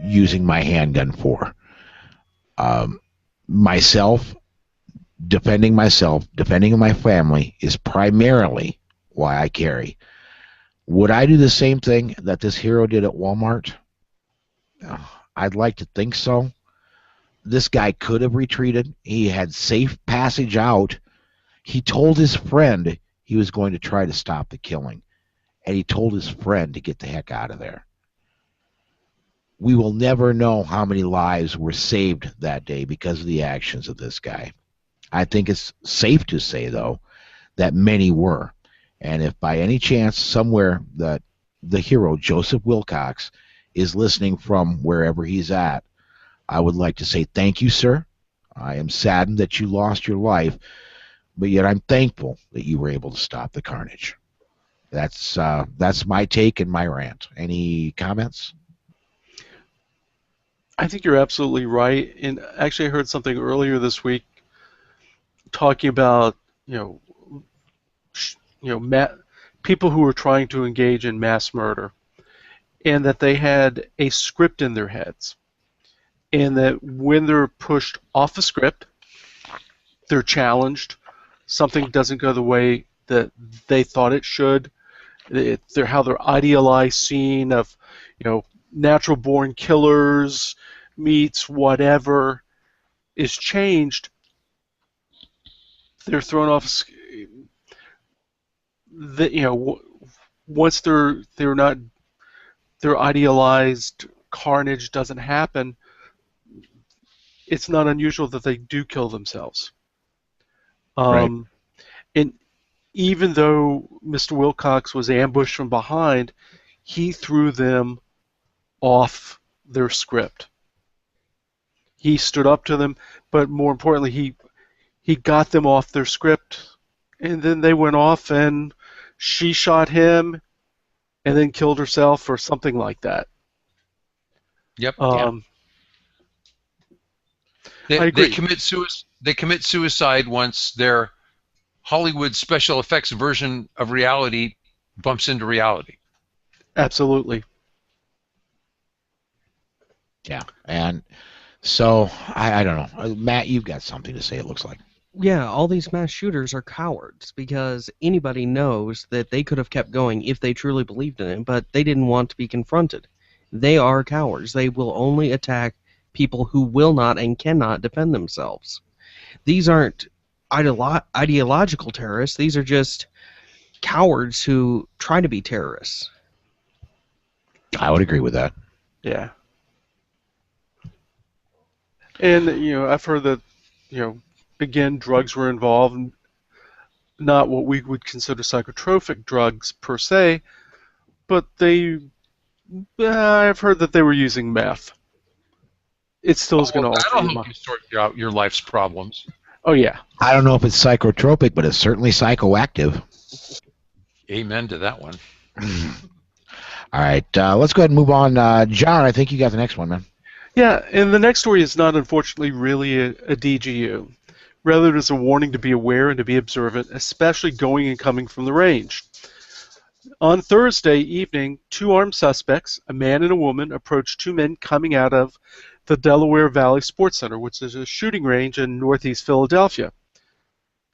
using my handgun for. Defending my family is primarily why I carry. Would I do the same thing that this hero did at Walmart? I'd like to think so. This guy could have retreated. He had safe passage out. He told his friend he was going to try to stop the killing, and he told his friend to get the heck out of there. We will never know how many lives were saved that day because of the actions of this guy. I think it's safe to say, though, that many were. And if by any chance somewhere that the hero, Joseph Wilcox, is listening from wherever he's at, I would like to say thank you, sir. I am saddened that you lost your life, but yet I'm thankful that you were able to stop the carnage. That's my take and my rant. Any comments? I think you're absolutely right. And actually, I heard something earlier this week talking about you know people who were trying to engage in mass murder, and that they had a script in their heads, and that when they're pushed off a script, they're challenged. Something doesn't go the way that they thought it should. How their idealized scene of, natural-born killers meets whatever is changed. They're thrown off. Once they're not, their idealized carnage doesn't happen. It's not unusual that they do kill themselves. Right. And even though Mr. Wilcox was ambushed from behind, he threw them off their script. He stood up to them, but more importantly, he got them off their script, and then they went off and she shot him and then killed herself or something like that. Yep. I They agree. commit suicide once their Hollywood special effects version of reality bumps into reality. Absolutely. Yeah. And so I don't know. Matt, you've got something to say, it looks like. Yeah, all these mass shooters are cowards because anybody knows that they could have kept going if they truly believed in it, but they didn't want to be confronted. They are cowards. They will only attack people who will not and cannot defend themselves. These aren't ideological terrorists. These are just cowards who try to be terrorists. I would agree with that. Yeah. And, I've heard that, again, drugs were involved, not what we would consider psychotropic drugs per se, but I've heard that they were using meth. It still is going to alter That'll your help you mind. sort out your life's problems. Oh, yeah. I don't know if it's psychotropic, but it's certainly psychoactive. Amen to that one. All right, let's go ahead and move on. John, I think you got the next one, man. Yeah, and the next story is not, unfortunately, really a DGU. Rather, it is a warning to be aware and to be observant, especially going and coming from the range. On Thursday evening, two armed suspects, a man and a woman, approached two men coming out of the Delaware Valley Sports Center, which is a shooting range in northeast Philadelphia.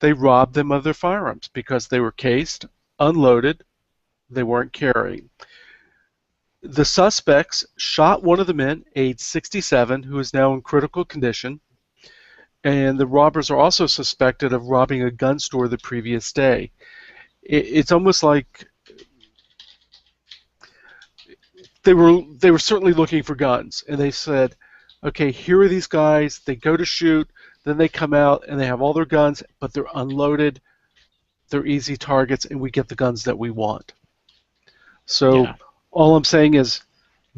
They robbed them of their firearms because they were cased, unloaded, they weren't carrying. The suspects shot one of the men, age 67, who is now in critical condition, and the robbers are also suspected of robbing a gun store the previous day. It's almost like they were certainly looking for guns, and they said, okay, here are these guys, they go to shoot, then they come out and they have all their guns, but they're unloaded, they're easy targets, and we get the guns that we want. So Yeah. all I'm saying is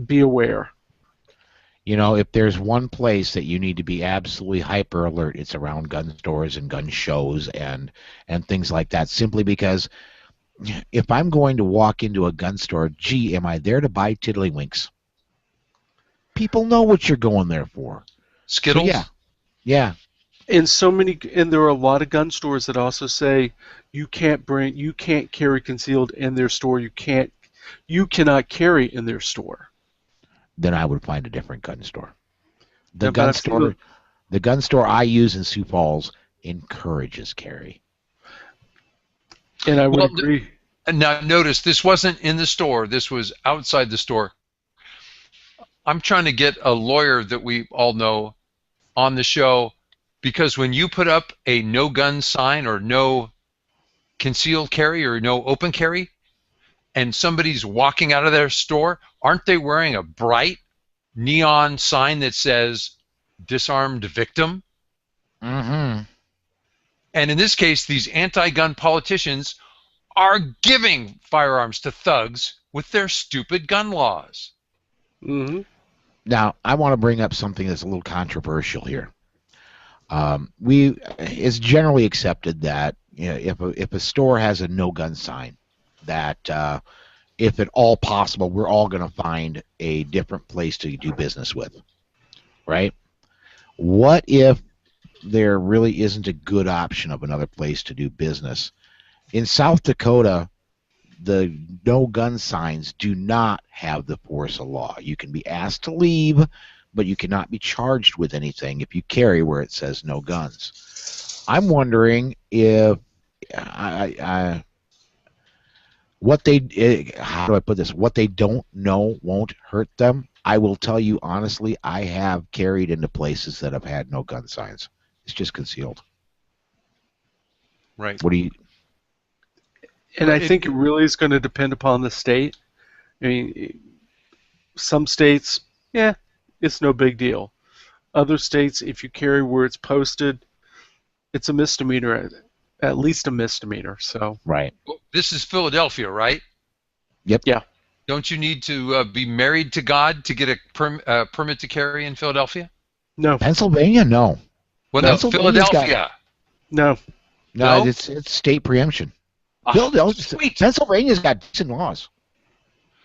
be aware. If there's one place that you need to be absolutely hyper alert, it's around gun stores and gun shows and things like that, simply because if I'm going to walk into a gun store, gee, am I there to buy tiddlywinks? People know what you're going there for. Skittles? So, yeah. And there are a lot of gun stores that also say you can't carry concealed in their store. You cannot carry in their store. Then I would find a different gun store. The Yeah, but gun I've seen store, the gun store I use in Sioux Falls encourages carry. And I would Well, agree. And now notice, this wasn't in the store. This was outside the store. I'm trying to get a lawyer that we all know on the show, because when you put up a no gun sign or no concealed carry or no open carry, and somebody's walking out of their store, aren't they wearing a bright neon sign that says disarmed victim? Mm-hmm. And in this case, these anti-gun politicians are giving firearms to thugs with their stupid gun laws. Mm-hmm. Now, I want to bring up something that's a little controversial here. It's generally accepted that if a store has a no gun sign, that if at all possible, we're all going to find a different place to do business with, right? What if there really isn't a good option of another place to do business? In South Dakota, the no gun signs do not have the force of law. You can be asked to leave, but you cannot be charged with anything if you carry where it says no guns. I'm wondering if how do I put this? What they don't know won't hurt them. I will tell you honestly, I have carried into places that have had no gun signs. It's just concealed. Right. What do you? And I think it really is going to depend upon the state. I mean, some states, yeah, it's no big deal. Other states, if you carry where it's posted, it's a misdemeanor, at least a misdemeanor. So Right. This is Philadelphia, right? Yep. Yeah. Don't you need to be married to God to get a permit to carry in Philadelphia? No, Pennsylvania, no. Well, no, Pennsylvania's Philadelphia. no. No, No? it's state preemption. Ah, Philadelphia, sweet. Pennsylvania's got decent laws.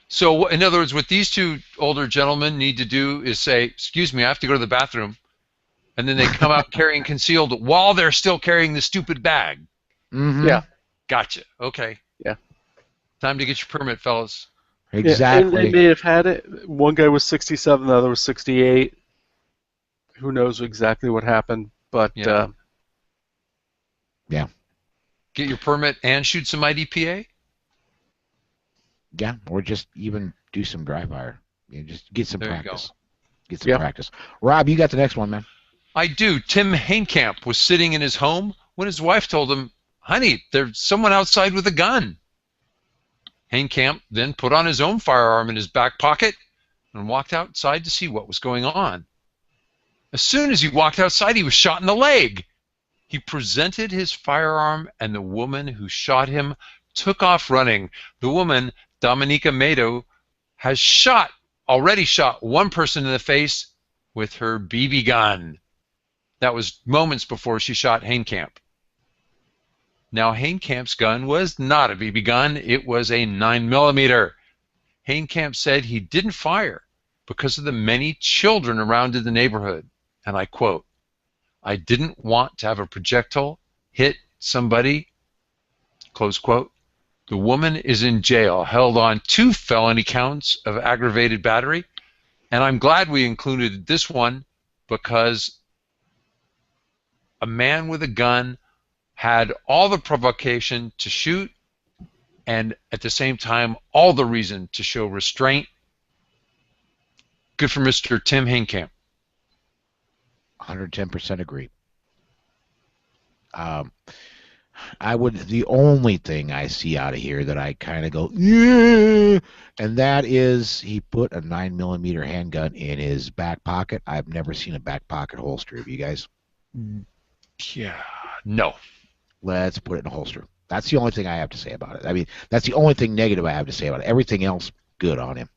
So, in other words, what these two older gentlemen need to do is say, "Excuse me, I have to go to the bathroom," and then they come out carrying concealed while they're still carrying the stupid bag. Mm-hmm. Yeah. Gotcha. Okay. Yeah. Time to get your permit, fellas. Exactly. Yeah, and they may have had it. One guy was 67, the other was 68. Who knows exactly what happened? But Yeah. Get your permit and shoot some IDPA? Yeah, or just even do some dry fire. Just get some There you practice. go. Get some Yeah. practice. Rob, you got the next one, man. I do. Tim Hainkamp was sitting in his home when his wife told him, "Honey, there's someone outside with a gun." Hainkamp then put on his own firearm in his back pocket and walked outside to see what was going on. As soon as he walked outside, he was shot in the leg. He presented his firearm, and the woman who shot him took off running. The woman, Dominica Mado, has already shot one person in the face with her BB gun. That was moments before she shot Hainkamp. Now, Hainkamp's gun was not a BB gun. It was a 9mm. Hainkamp said he didn't fire because of the many children around in the neighborhood. And I quote, "I didn't want to have a projectile hit somebody," close quote. The woman is in jail, held on 2 felony counts of aggravated battery. And I'm glad we included this one because a man with a gun had all the provocation to shoot and at the same time all the reason to show restraint. Good for Mr. Tim Hainkamp. 110% agree. The only thing I see out of here that I kind of go, yeah, and that is he put a 9mm handgun in his back pocket. I've never seen a back pocket holster. Have you guys? Yeah, no. Let's put it in a holster. That's the only thing I have to say about it. I mean, that's the only thing negative I have to say about it. Everything else, good on him.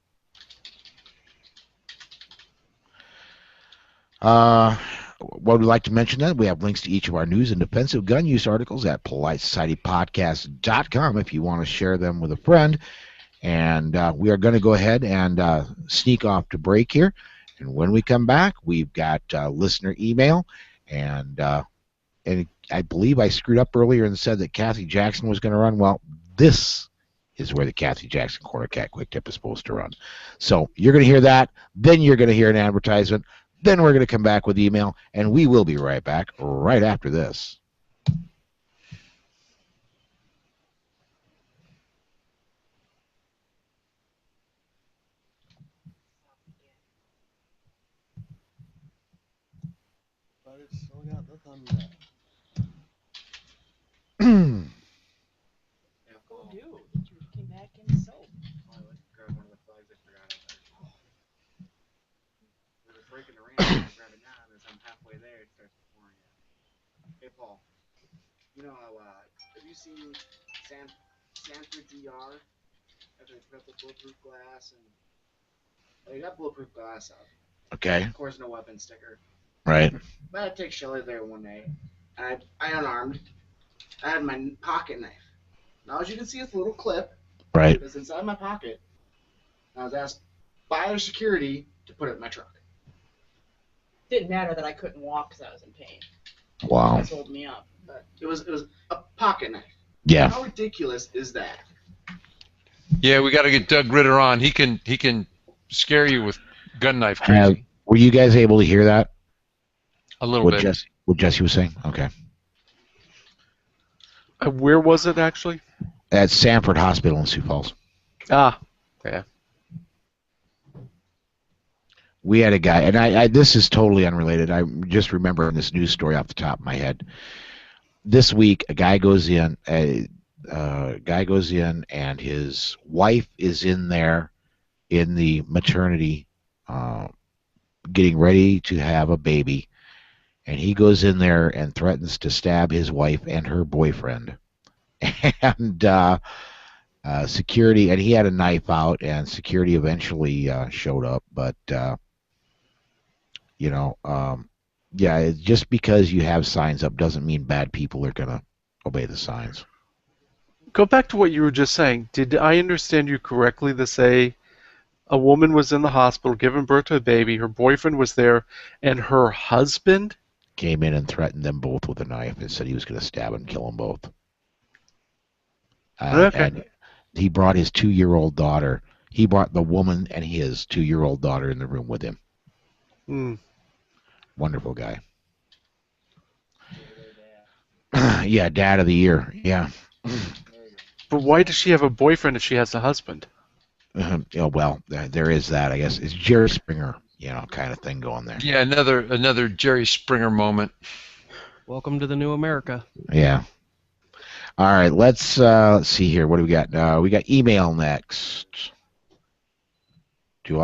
What we'd like to mention that we have links to each of our news and defensive gun use articles at politesocietypodcast.com if you want to share them with a friend. And we are going to go ahead and sneak off to break here. And when we come back, we've got listener email. And I believe I screwed up earlier and said that Kathy Jackson was going to run. Well, this is where the Kathy Jackson Corner Cat Quick Tip is supposed to run. So you're going to hear that. Then you're going to hear an advertisement. Then we're going to come back with email, and we will be right back right after this. Breaking the rain, I grab it now, and as I'm halfway there, it starts pouring out. Hey, Paul, you know how, have you seen Sanford GR? After they put up the bulletproof glass, and they got bulletproof glass up. Okay. Of course, no weapon sticker. Right. But I take Shelly there one day, and I unarmed. I had my pocket knife. Now, as you can see, it's a little clip. Right. It was inside my pocket. I was asked by their security to put it in my truck. Didn't matter that I couldn't walk because I was in pain. Wow. That's holding me up. But it was a pocket knife. Yeah. How ridiculous is that? Yeah, we got to get Doug Ritter on. He can scare you with gun knife crazy. Were you guys able to hear that? A little What bit. Jesse was saying? Okay. Where was it actually? At Sanford Hospital in Sioux Falls. Ah, yeah. We had a guy, and I this is totally unrelated. I just remember this news story off the top of my head. This week, a guy goes in, and his wife is in there in the maternity, getting ready to have a baby, and he goes in there and threatens to stab his wife and her boyfriend. And security, and he had a knife out, and security eventually showed up, but yeah, just because you have signs up doesn't mean bad people are going to obey the signs. Go back to what you were just saying. Did I understand you correctly to say a woman was in the hospital giving birth to a baby, her boyfriend was there, and her husband Came in and threatened them both with a knife and said he was going to stab and kill them both. Okay. And he brought his 2-year-old daughter. He brought the woman and his 2-year-old daughter in the room with him. Hmm. Wonderful guy. Yeah, dad of the year. Yeah. But why does she have a boyfriend if she has a husband? Well, there is that, I guess. It's Jerry Springer, kind of thing going there. Yeah, another Jerry Springer moment. Welcome to the new America. Yeah. All right, let's see here. What do we got? We got email next. Did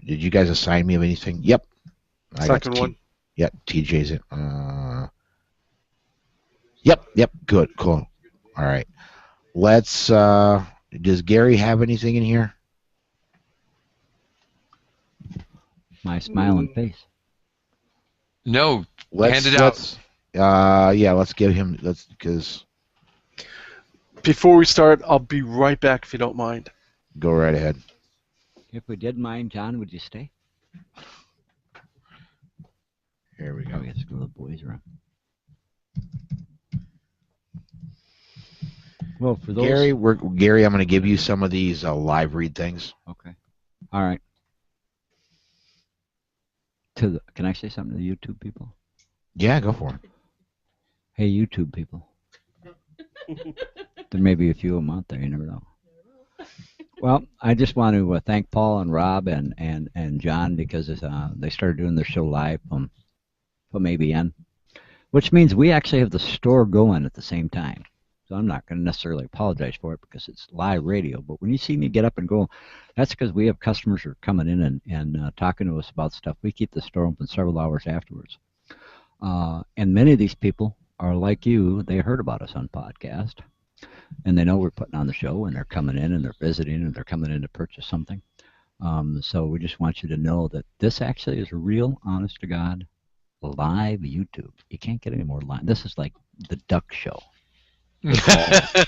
you guys assign me of anything? Yep. Second one. Yep, TJ's it. Yep, good, cool. All right. Let's, does Gary have anything in here? My smiling face. No, Let's hand it out. let's give him, because Before we start, I'll be right back if you don't mind. go right ahead. If we did mind, John, would you stay? Here we Oh, go. we have to go to the boys' room. Well, for those... Gary, I'm going to give you some of these live read things. Okay. All right. Can I say something to the YouTube people? Yeah, go for it. Hey, YouTube people. There may be a few of them out there. You never know. Well, I just want to thank Paul and Rob and John because they started doing their show live from ABN, which means we actually have the store going at the same time. So I'm not going to necessarily apologize for it because it's live radio. But when you see me get up and go, that's because we have customers who are coming in and talking to us about stuff. We keep the store open several hours afterwards. And many of these people are like you. They heard about us on podcast. And they know we're putting on the show, and they're coming in, and they're visiting, and they're coming in to purchase something. So we just want you to know that this actually is a real, honest-to-God, live YouTube. You can't get any more live. This is like the Duck Show. That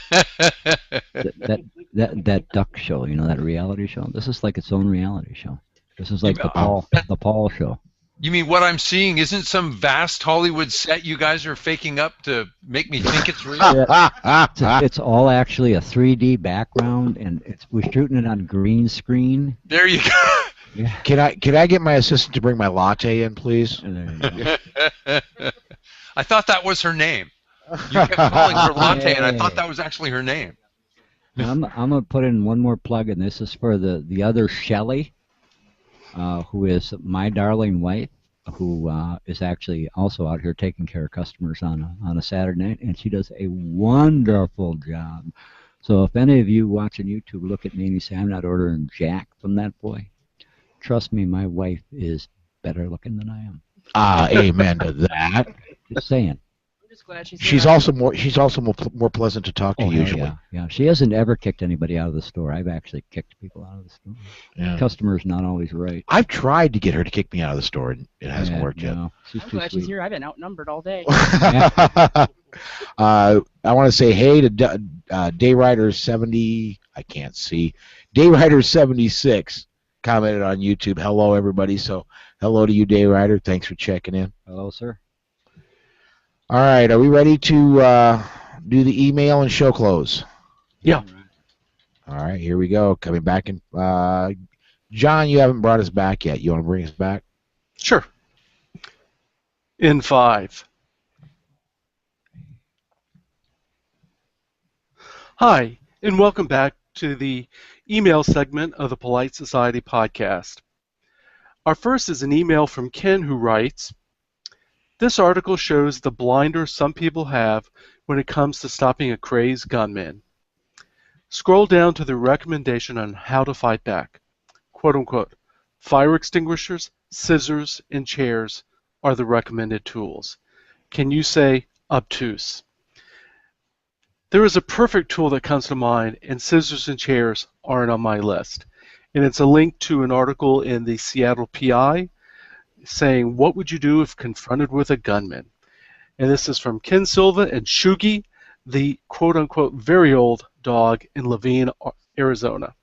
Duck Show, that reality show. This is like its own reality show. This is like the Paul Show. You mean what I'm seeing isn't some vast Hollywood set you guys are faking up to make me think it's real? It's all actually a 3D background, and we're shooting it on green screen. There you go. Yeah. Can I get my assistant to bring my latte in, please? I thought that was her name. You kept calling her latte, and I thought that was actually her name. I'm gonna put in one more plug, and this is for the other Shelly, who is my darling wife, who is actually also out here taking care of customers on a Saturday night, and she does a wonderful job. So if any of you watching YouTube look at me and you say I'm not ordering jack from that boy, trust me, my wife is better looking than I am. Amen to that. Just saying. Glad She's also more pleasant to talk to usually. Yeah. She hasn't ever kicked anybody out of the store. I've actually kicked people out of the store. Yeah. Customer's not always right. I've tried to get her to kick me out of the store, and it hasn't worked yet. No, she's I'm too glad sweet. she's here. I've been outnumbered all day. I want to say hey to Dayrider 70. I can't see. Dayrider76 commented on YouTube. Hello, everybody. So hello to you, Dayrider. Thanks for checking in. Hello, sir. All right, are we ready to do the email and show close? Yeah. All right, here we go. Coming back in. John, you haven't brought us back yet. You want to bring us back? Sure. In 5. Hi, and welcome back to the email segment of the Polite Society podcast. Our first is an email from Ken who writes, "This article shows the blinder some people have when it comes to stopping a crazed gunman. Scroll down to the recommendation on how to fight back. Quote unquote, fire extinguishers, scissors, and chairs are the recommended tools. Can you say obtuse? There is a perfect tool that comes to mind, and scissors and chairs aren't on my list. And it's a link to an article in the Seattle PI saying, what would you do if confronted with a gunman? And this is from Ken Silva and Shugi, the quote-unquote very old dog in Levine, Arizona.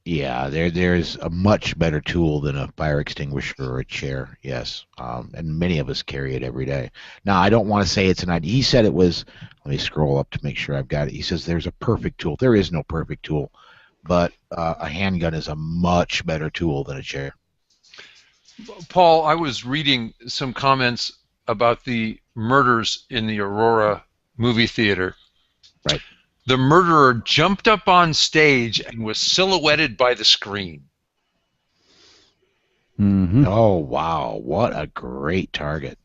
Yeah, there's a much better tool than a fire extinguisher or a chair, yes. And many of us carry it every day. Now, I don't want to say it's an idea. He said it was, let me scroll up to make sure I've got it. He says there's a perfect tool. There is no perfect tool, but a handgun is a much better tool than a chair. Paul, I was reading some comments about the murders in the Aurora movie theater. Right. The murderer jumped up on stage and was silhouetted by the screen. Mm-hmm. Oh, wow. What a great target.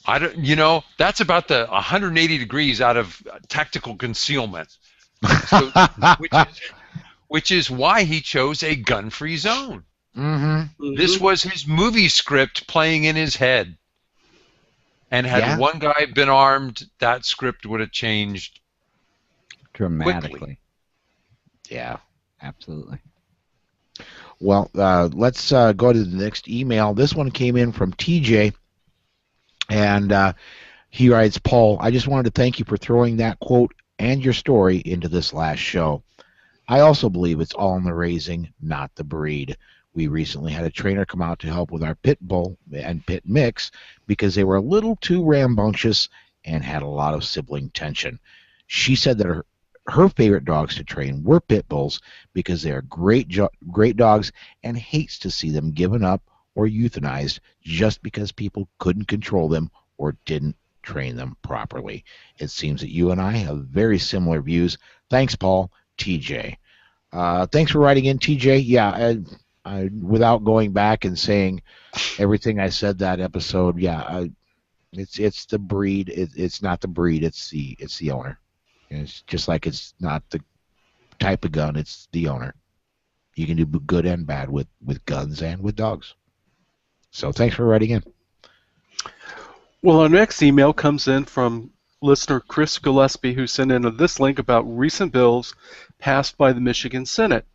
I don't, you know, that's about the 180 degrees out of tactical concealment, so, which is why he chose a gun-free zone. Mm-hmm. This was his movie script playing in his head. And had one guy been armed, that script would have changed Dramatically. quickly. Yeah. Absolutely. Well, let's go to the next email. This one came in from TJ, and he writes, Paul, I just wanted to thank you for throwing that quote and your story into this last show. I also believe it's all in the raising, not the breed. We recently had a trainer come out to help with our pit bull and pit mix because they were a little too rambunctious and had a lot of sibling tension. She said that her favorite dogs to train were pit bulls because they are great dogs and hates to see them given up or euthanized just because people couldn't control them or didn't train them properly. It seems that you and I have very similar views. Thanks, Paul. TJ. Thanks for writing in, TJ. Yeah, without going back and saying everything I said that episode, it's the breed. It's not the breed. It's the owner. And it's just like it's not the type of gun. It's the owner. You can do good and bad with guns and with dogs. So thanks for writing in. Well, our next email comes in from listener Chris Gillespie, who sent in this link about recent bills passed by the Michigan Senate.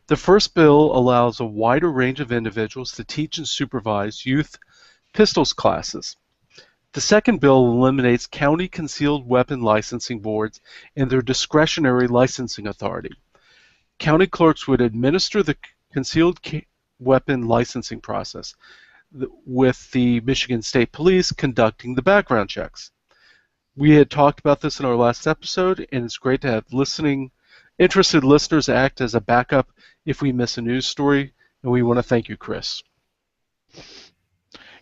The first bill allows a wider range of individuals to teach and supervise youth pistols classes. The second bill eliminates county concealed weapon licensing boards and their discretionary licensing authority. County clerks would administer the concealed weapon licensing process, with the Michigan State Police conducting the background checks. We had talked about this in our last episode, and it's great to have interested listeners act as a backup if we miss a news story, and we want to thank you, Chris.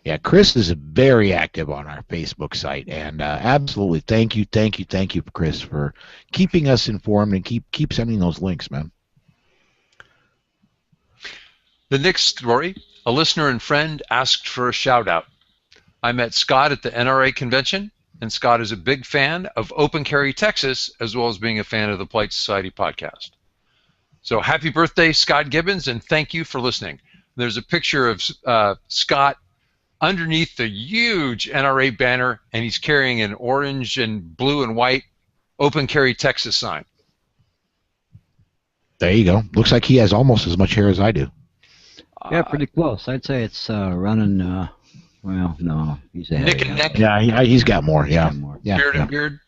Yeah, Chris is very active on our Facebook site, and absolutely thank you, Chris, for keeping us informed and keep sending those links, man. The next story, a listener and friend asked for a shout-out. I met Scott at the NRA convention, and Scott is a big fan of Open Carry Texas, as well as being a fan of the Polite Society podcast. So happy birthday, Scott Gibbons, and thank you for listening. There's a picture of Scott underneath the huge NRA banner, and he's carrying an orange and blue and white Open Carry Texas sign. There you go. Looks like he has almost as much hair as I do. Yeah, pretty close. I'd say it's running, well, no, he's ahead. Neck and neck. Yeah, he's got more, yeah. More. Yeah, Beard yeah. and beard.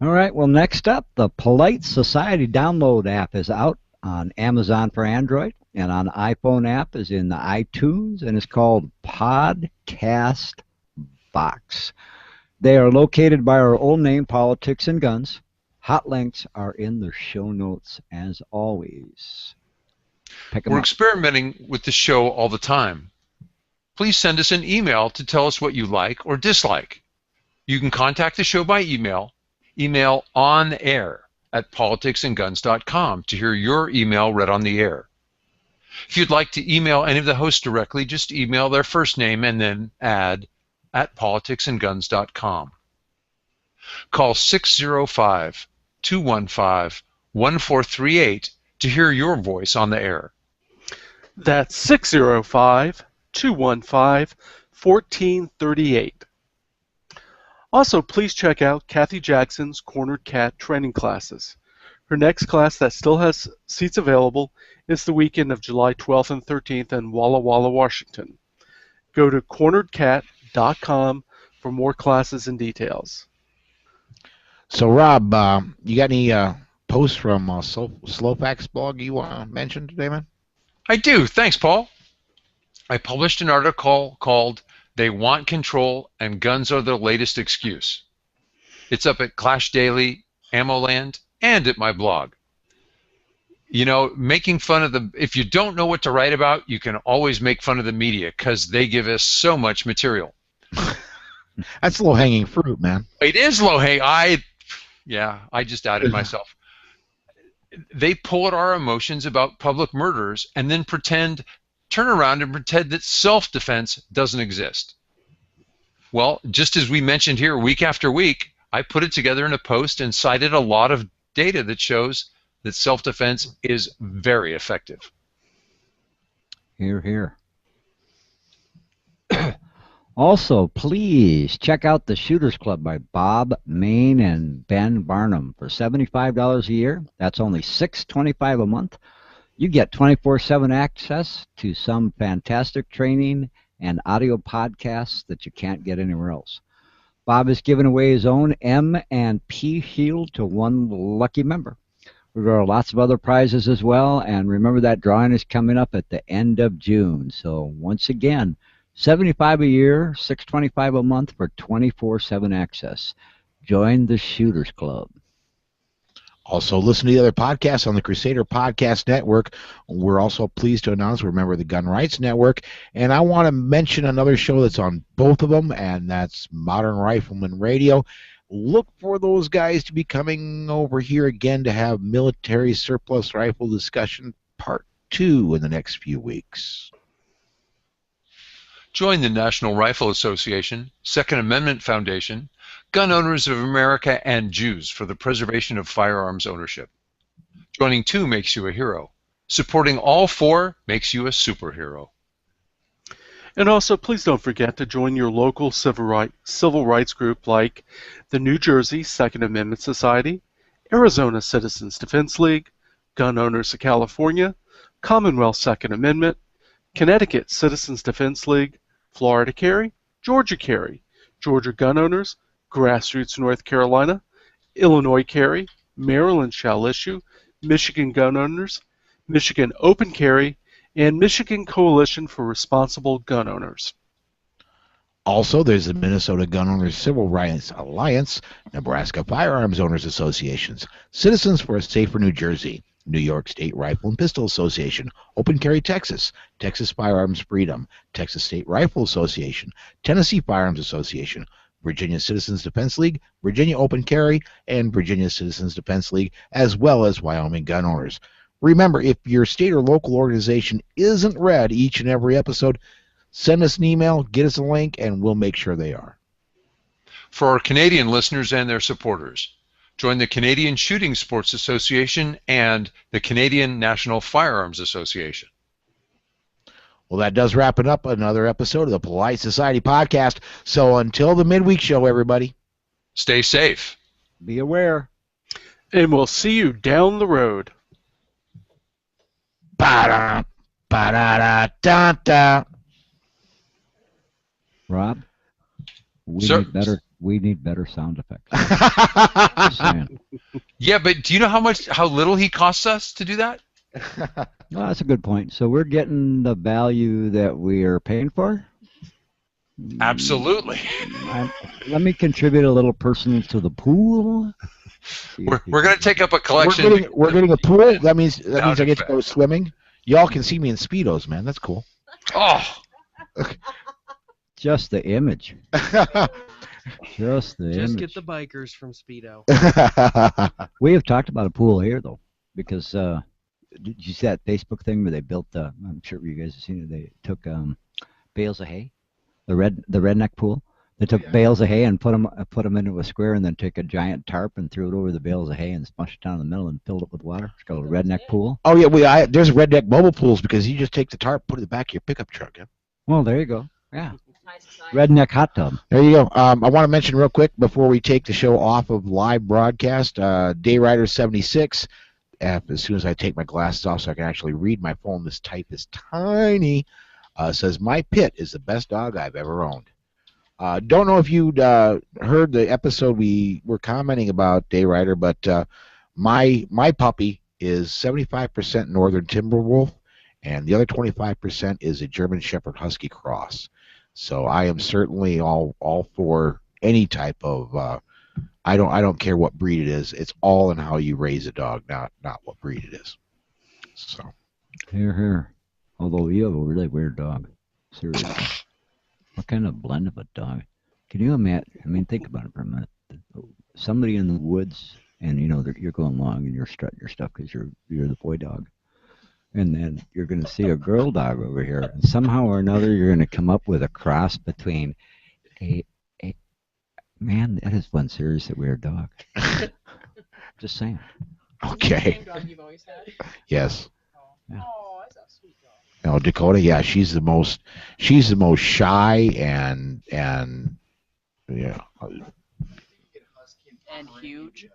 All right, well, next up, the Polite Society download app is out on Amazon for Android, and on iPhone app is in the iTunes, and it's called Podcast Box. They are located by our old name, Politics and Guns. Hot links are in the show notes as always. Pick 'em We're up. experimenting with the show all the time. Please send us an email to tell us what you like or dislike. You can contact the show by email on air at politicsandguns.com to hear your email read on the air. If you'd like to email any of the hosts directly, just email their first name and then add at politicsandguns.com. Call 605-215-1438 to hear your voice on the air. That's 605-215-1438. Also, please check out Kathy Jackson's Cornered Cat training classes. Her next class that still has seats available is the weekend of July 12th and 13th in Walla Walla, Washington. Go to corneredcat.com for more classes and details. So, Rob, you got any posts from Slowfax blog you want to mention today, man? I do. Thanks, Paul. I published an article called They Want Control and Guns Are the Latest Excuse. It's up at Clash Daily, AmmoLand, and at my blog. You know, making fun of if you don't know what to write about, you can always make fun of the media because they give us so much material. That's low-hanging fruit, man. It is low-hanging. I just outed myself. They pull at our emotions about public murders and then turn around and pretend that self-defense doesn't exist. Well, just as we mentioned here week after week, I put it together in a post and cited a lot of data that shows that self-defense is very effective. Hear, hear. Also, please check out the Shooters Club by Bob Main and Ben Barnum for $75 a year. That's only $6.25 a month. You get 24/7 access to some fantastic training and audio podcasts that you can't get anywhere else. Bob is giving away his own M&P Shield to one lucky member. There are lots of other prizes as well, and remember that drawing is coming up at the end of June. So once again, $75 a year, $6.25 a month for 24/7 access. Join the Shooters Club. Also, listen to the other podcasts on the Crusader Podcast Network. We're also pleased to announce we're a member of the Gun Rights Network. And I want to mention another show that's on both of them, and that's Modern Rifleman Radio. Look for those guys to be coming over here again to have military surplus rifle discussion part 2 in the next few weeks. Join the National Rifle Association, Second Amendment Foundation, Gun Owners of America, and Jews for the preservation of firearms ownership. Joining 2 makes you a hero. Supporting all 4 makes you a superhero. And also, please don't forget to join your local civil rights group like the New Jersey Second Amendment Society, Arizona Citizens Defense League, Gun Owners of California, Commonwealth Second Amendment, Connecticut Citizens Defense League, Florida Carry, Georgia Carry, Georgia Gun Owners, Grassroots North Carolina, Illinois Carry, Maryland Shall Issue, Michigan Gun Owners, Michigan Open Carry, and Michigan Coalition for Responsible Gun Owners. Also, there's the Minnesota Gun Owners Civil Rights Alliance, Nebraska Firearms Owners Associations, Citizens for a Safer New Jersey, New York State Rifle and Pistol Association, Open Carry Texas, Texas Firearms Freedom, Texas State Rifle Association, Tennessee Firearms Association, Virginia Citizens Defense League, Virginia Open Carry, and Virginia Citizens Defense League, as well as Wyoming Gun Owners. Remember, if your state or local organization isn't read each and every episode, send us an email, get us a link, and we'll make sure they are. For our Canadian listeners and their supporters, join the Canadian Shooting Sports Association and the Canadian National Firearms Association. Well, that does wrap it up another episode of the Polite Society Podcast. So until the midweek show, everybody, stay safe. Be aware. And we'll see you down the road. Ba-da, ba-da-da-da-da. Rob, we Sir? need better we need better sound effects. Just saying. Yeah, but do you know how little he costs us to do that? Well, that's a good point. So we're getting the value that we are paying for? Absolutely. Let me contribute a little personal to the pool. We're going to take up a collection. We're getting a pool. That means I Sound get to go swimming. Y'all can see me in Speedos, man. That's cool. Oh, Just the image. Just the Just image. get the bikers from Speedo. We have talked about a pool here, though, because did you see that Facebook thing where they built? I'm sure you guys have seen it. They took bales of hay, the redneck pool. They took bales of hay and put them into a square, and then took a giant tarp and threw it over the bales of hay and smushed it down in the middle and filled it with water. It's called a redneck pool. Oh yeah, there's redneck mobile pools because you just take the tarp, put it in the back of your pickup truck. Yeah. Well, there you go. Yeah. Redneck hot tub. There you go. I want to mention real quick before we take the show off of live broadcast, Dayrider 76. As soon as I take my glasses off so I can actually read my phone, this type is tiny. Says, my pit is the best dog I've ever owned. Don't know if you'd heard the episode we were commenting about, Dayrider, but my puppy is 75% Northern Timberwolf, and the other 25% is a German Shepherd Husky cross. So I am certainly all for any type of. I don't care what breed it is. It's all in how you raise a dog, not what breed it is. So. Here. Although you have a really weird dog. Seriously. What kind of blend of a dog? Can you imagine? I mean, think about it for a minute. Somebody in the woods, and you're going along and you're strutting your stuff because you're the boy dog, and then you're going to see a girl dog over here, and somehow or another you're going to come up with a cross between a man. That is one seriously weird dog. Just saying. Okay. Same dog you've always had? Yes. Yeah. Oh, that's a sweet dog. No, Dakota. Yeah, she's the most shy and yeah. And huge.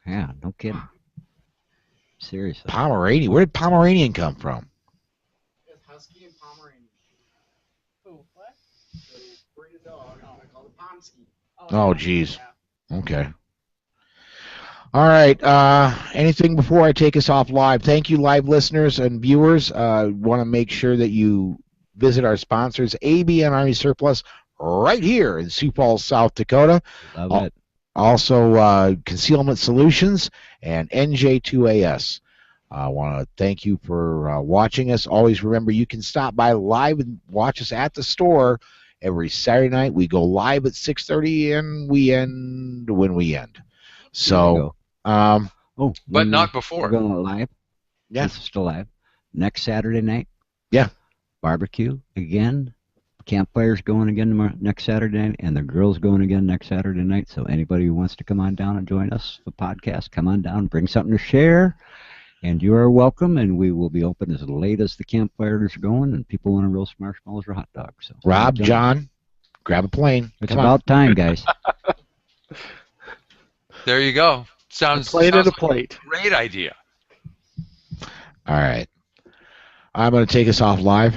Yeah, no kidding. Seriously. Pomeranian. Where did Pomeranian come from? It's Husky and Pomeranian. Who? What? The breed of dog, I'm going to call it Pomsky. Oh, geez. Okay. All right. Anything before I take us off live? Thank you, live listeners and viewers. Want to make sure that you visit our sponsors, ABN Army Surplus, right here in Sioux Falls, South Dakota. Love it. Also, Concealment Solutions and NJ2AS. I want to thank you for watching us. Always remember, you can stop by live and watch us at the store every Saturday night. We go live at 6:30 and we end when we end. So, but not We're before. going live. Yeah. It's still live. Next Saturday night. Yeah. Barbecue again. Campfire's going again next Saturday night, and the grill's going again next Saturday night. So anybody who wants to come on down and join us for the podcast, come on down, bring something to share, and you are welcome. And we will be open as late as the campfires are going, and people want to roast marshmallows or hot dogs. So Rob, John, grab a plane. it's Come about time, guys. There you go. Sounds Plate sounds and a like plate. Great idea. All right. I'm going to take us off live.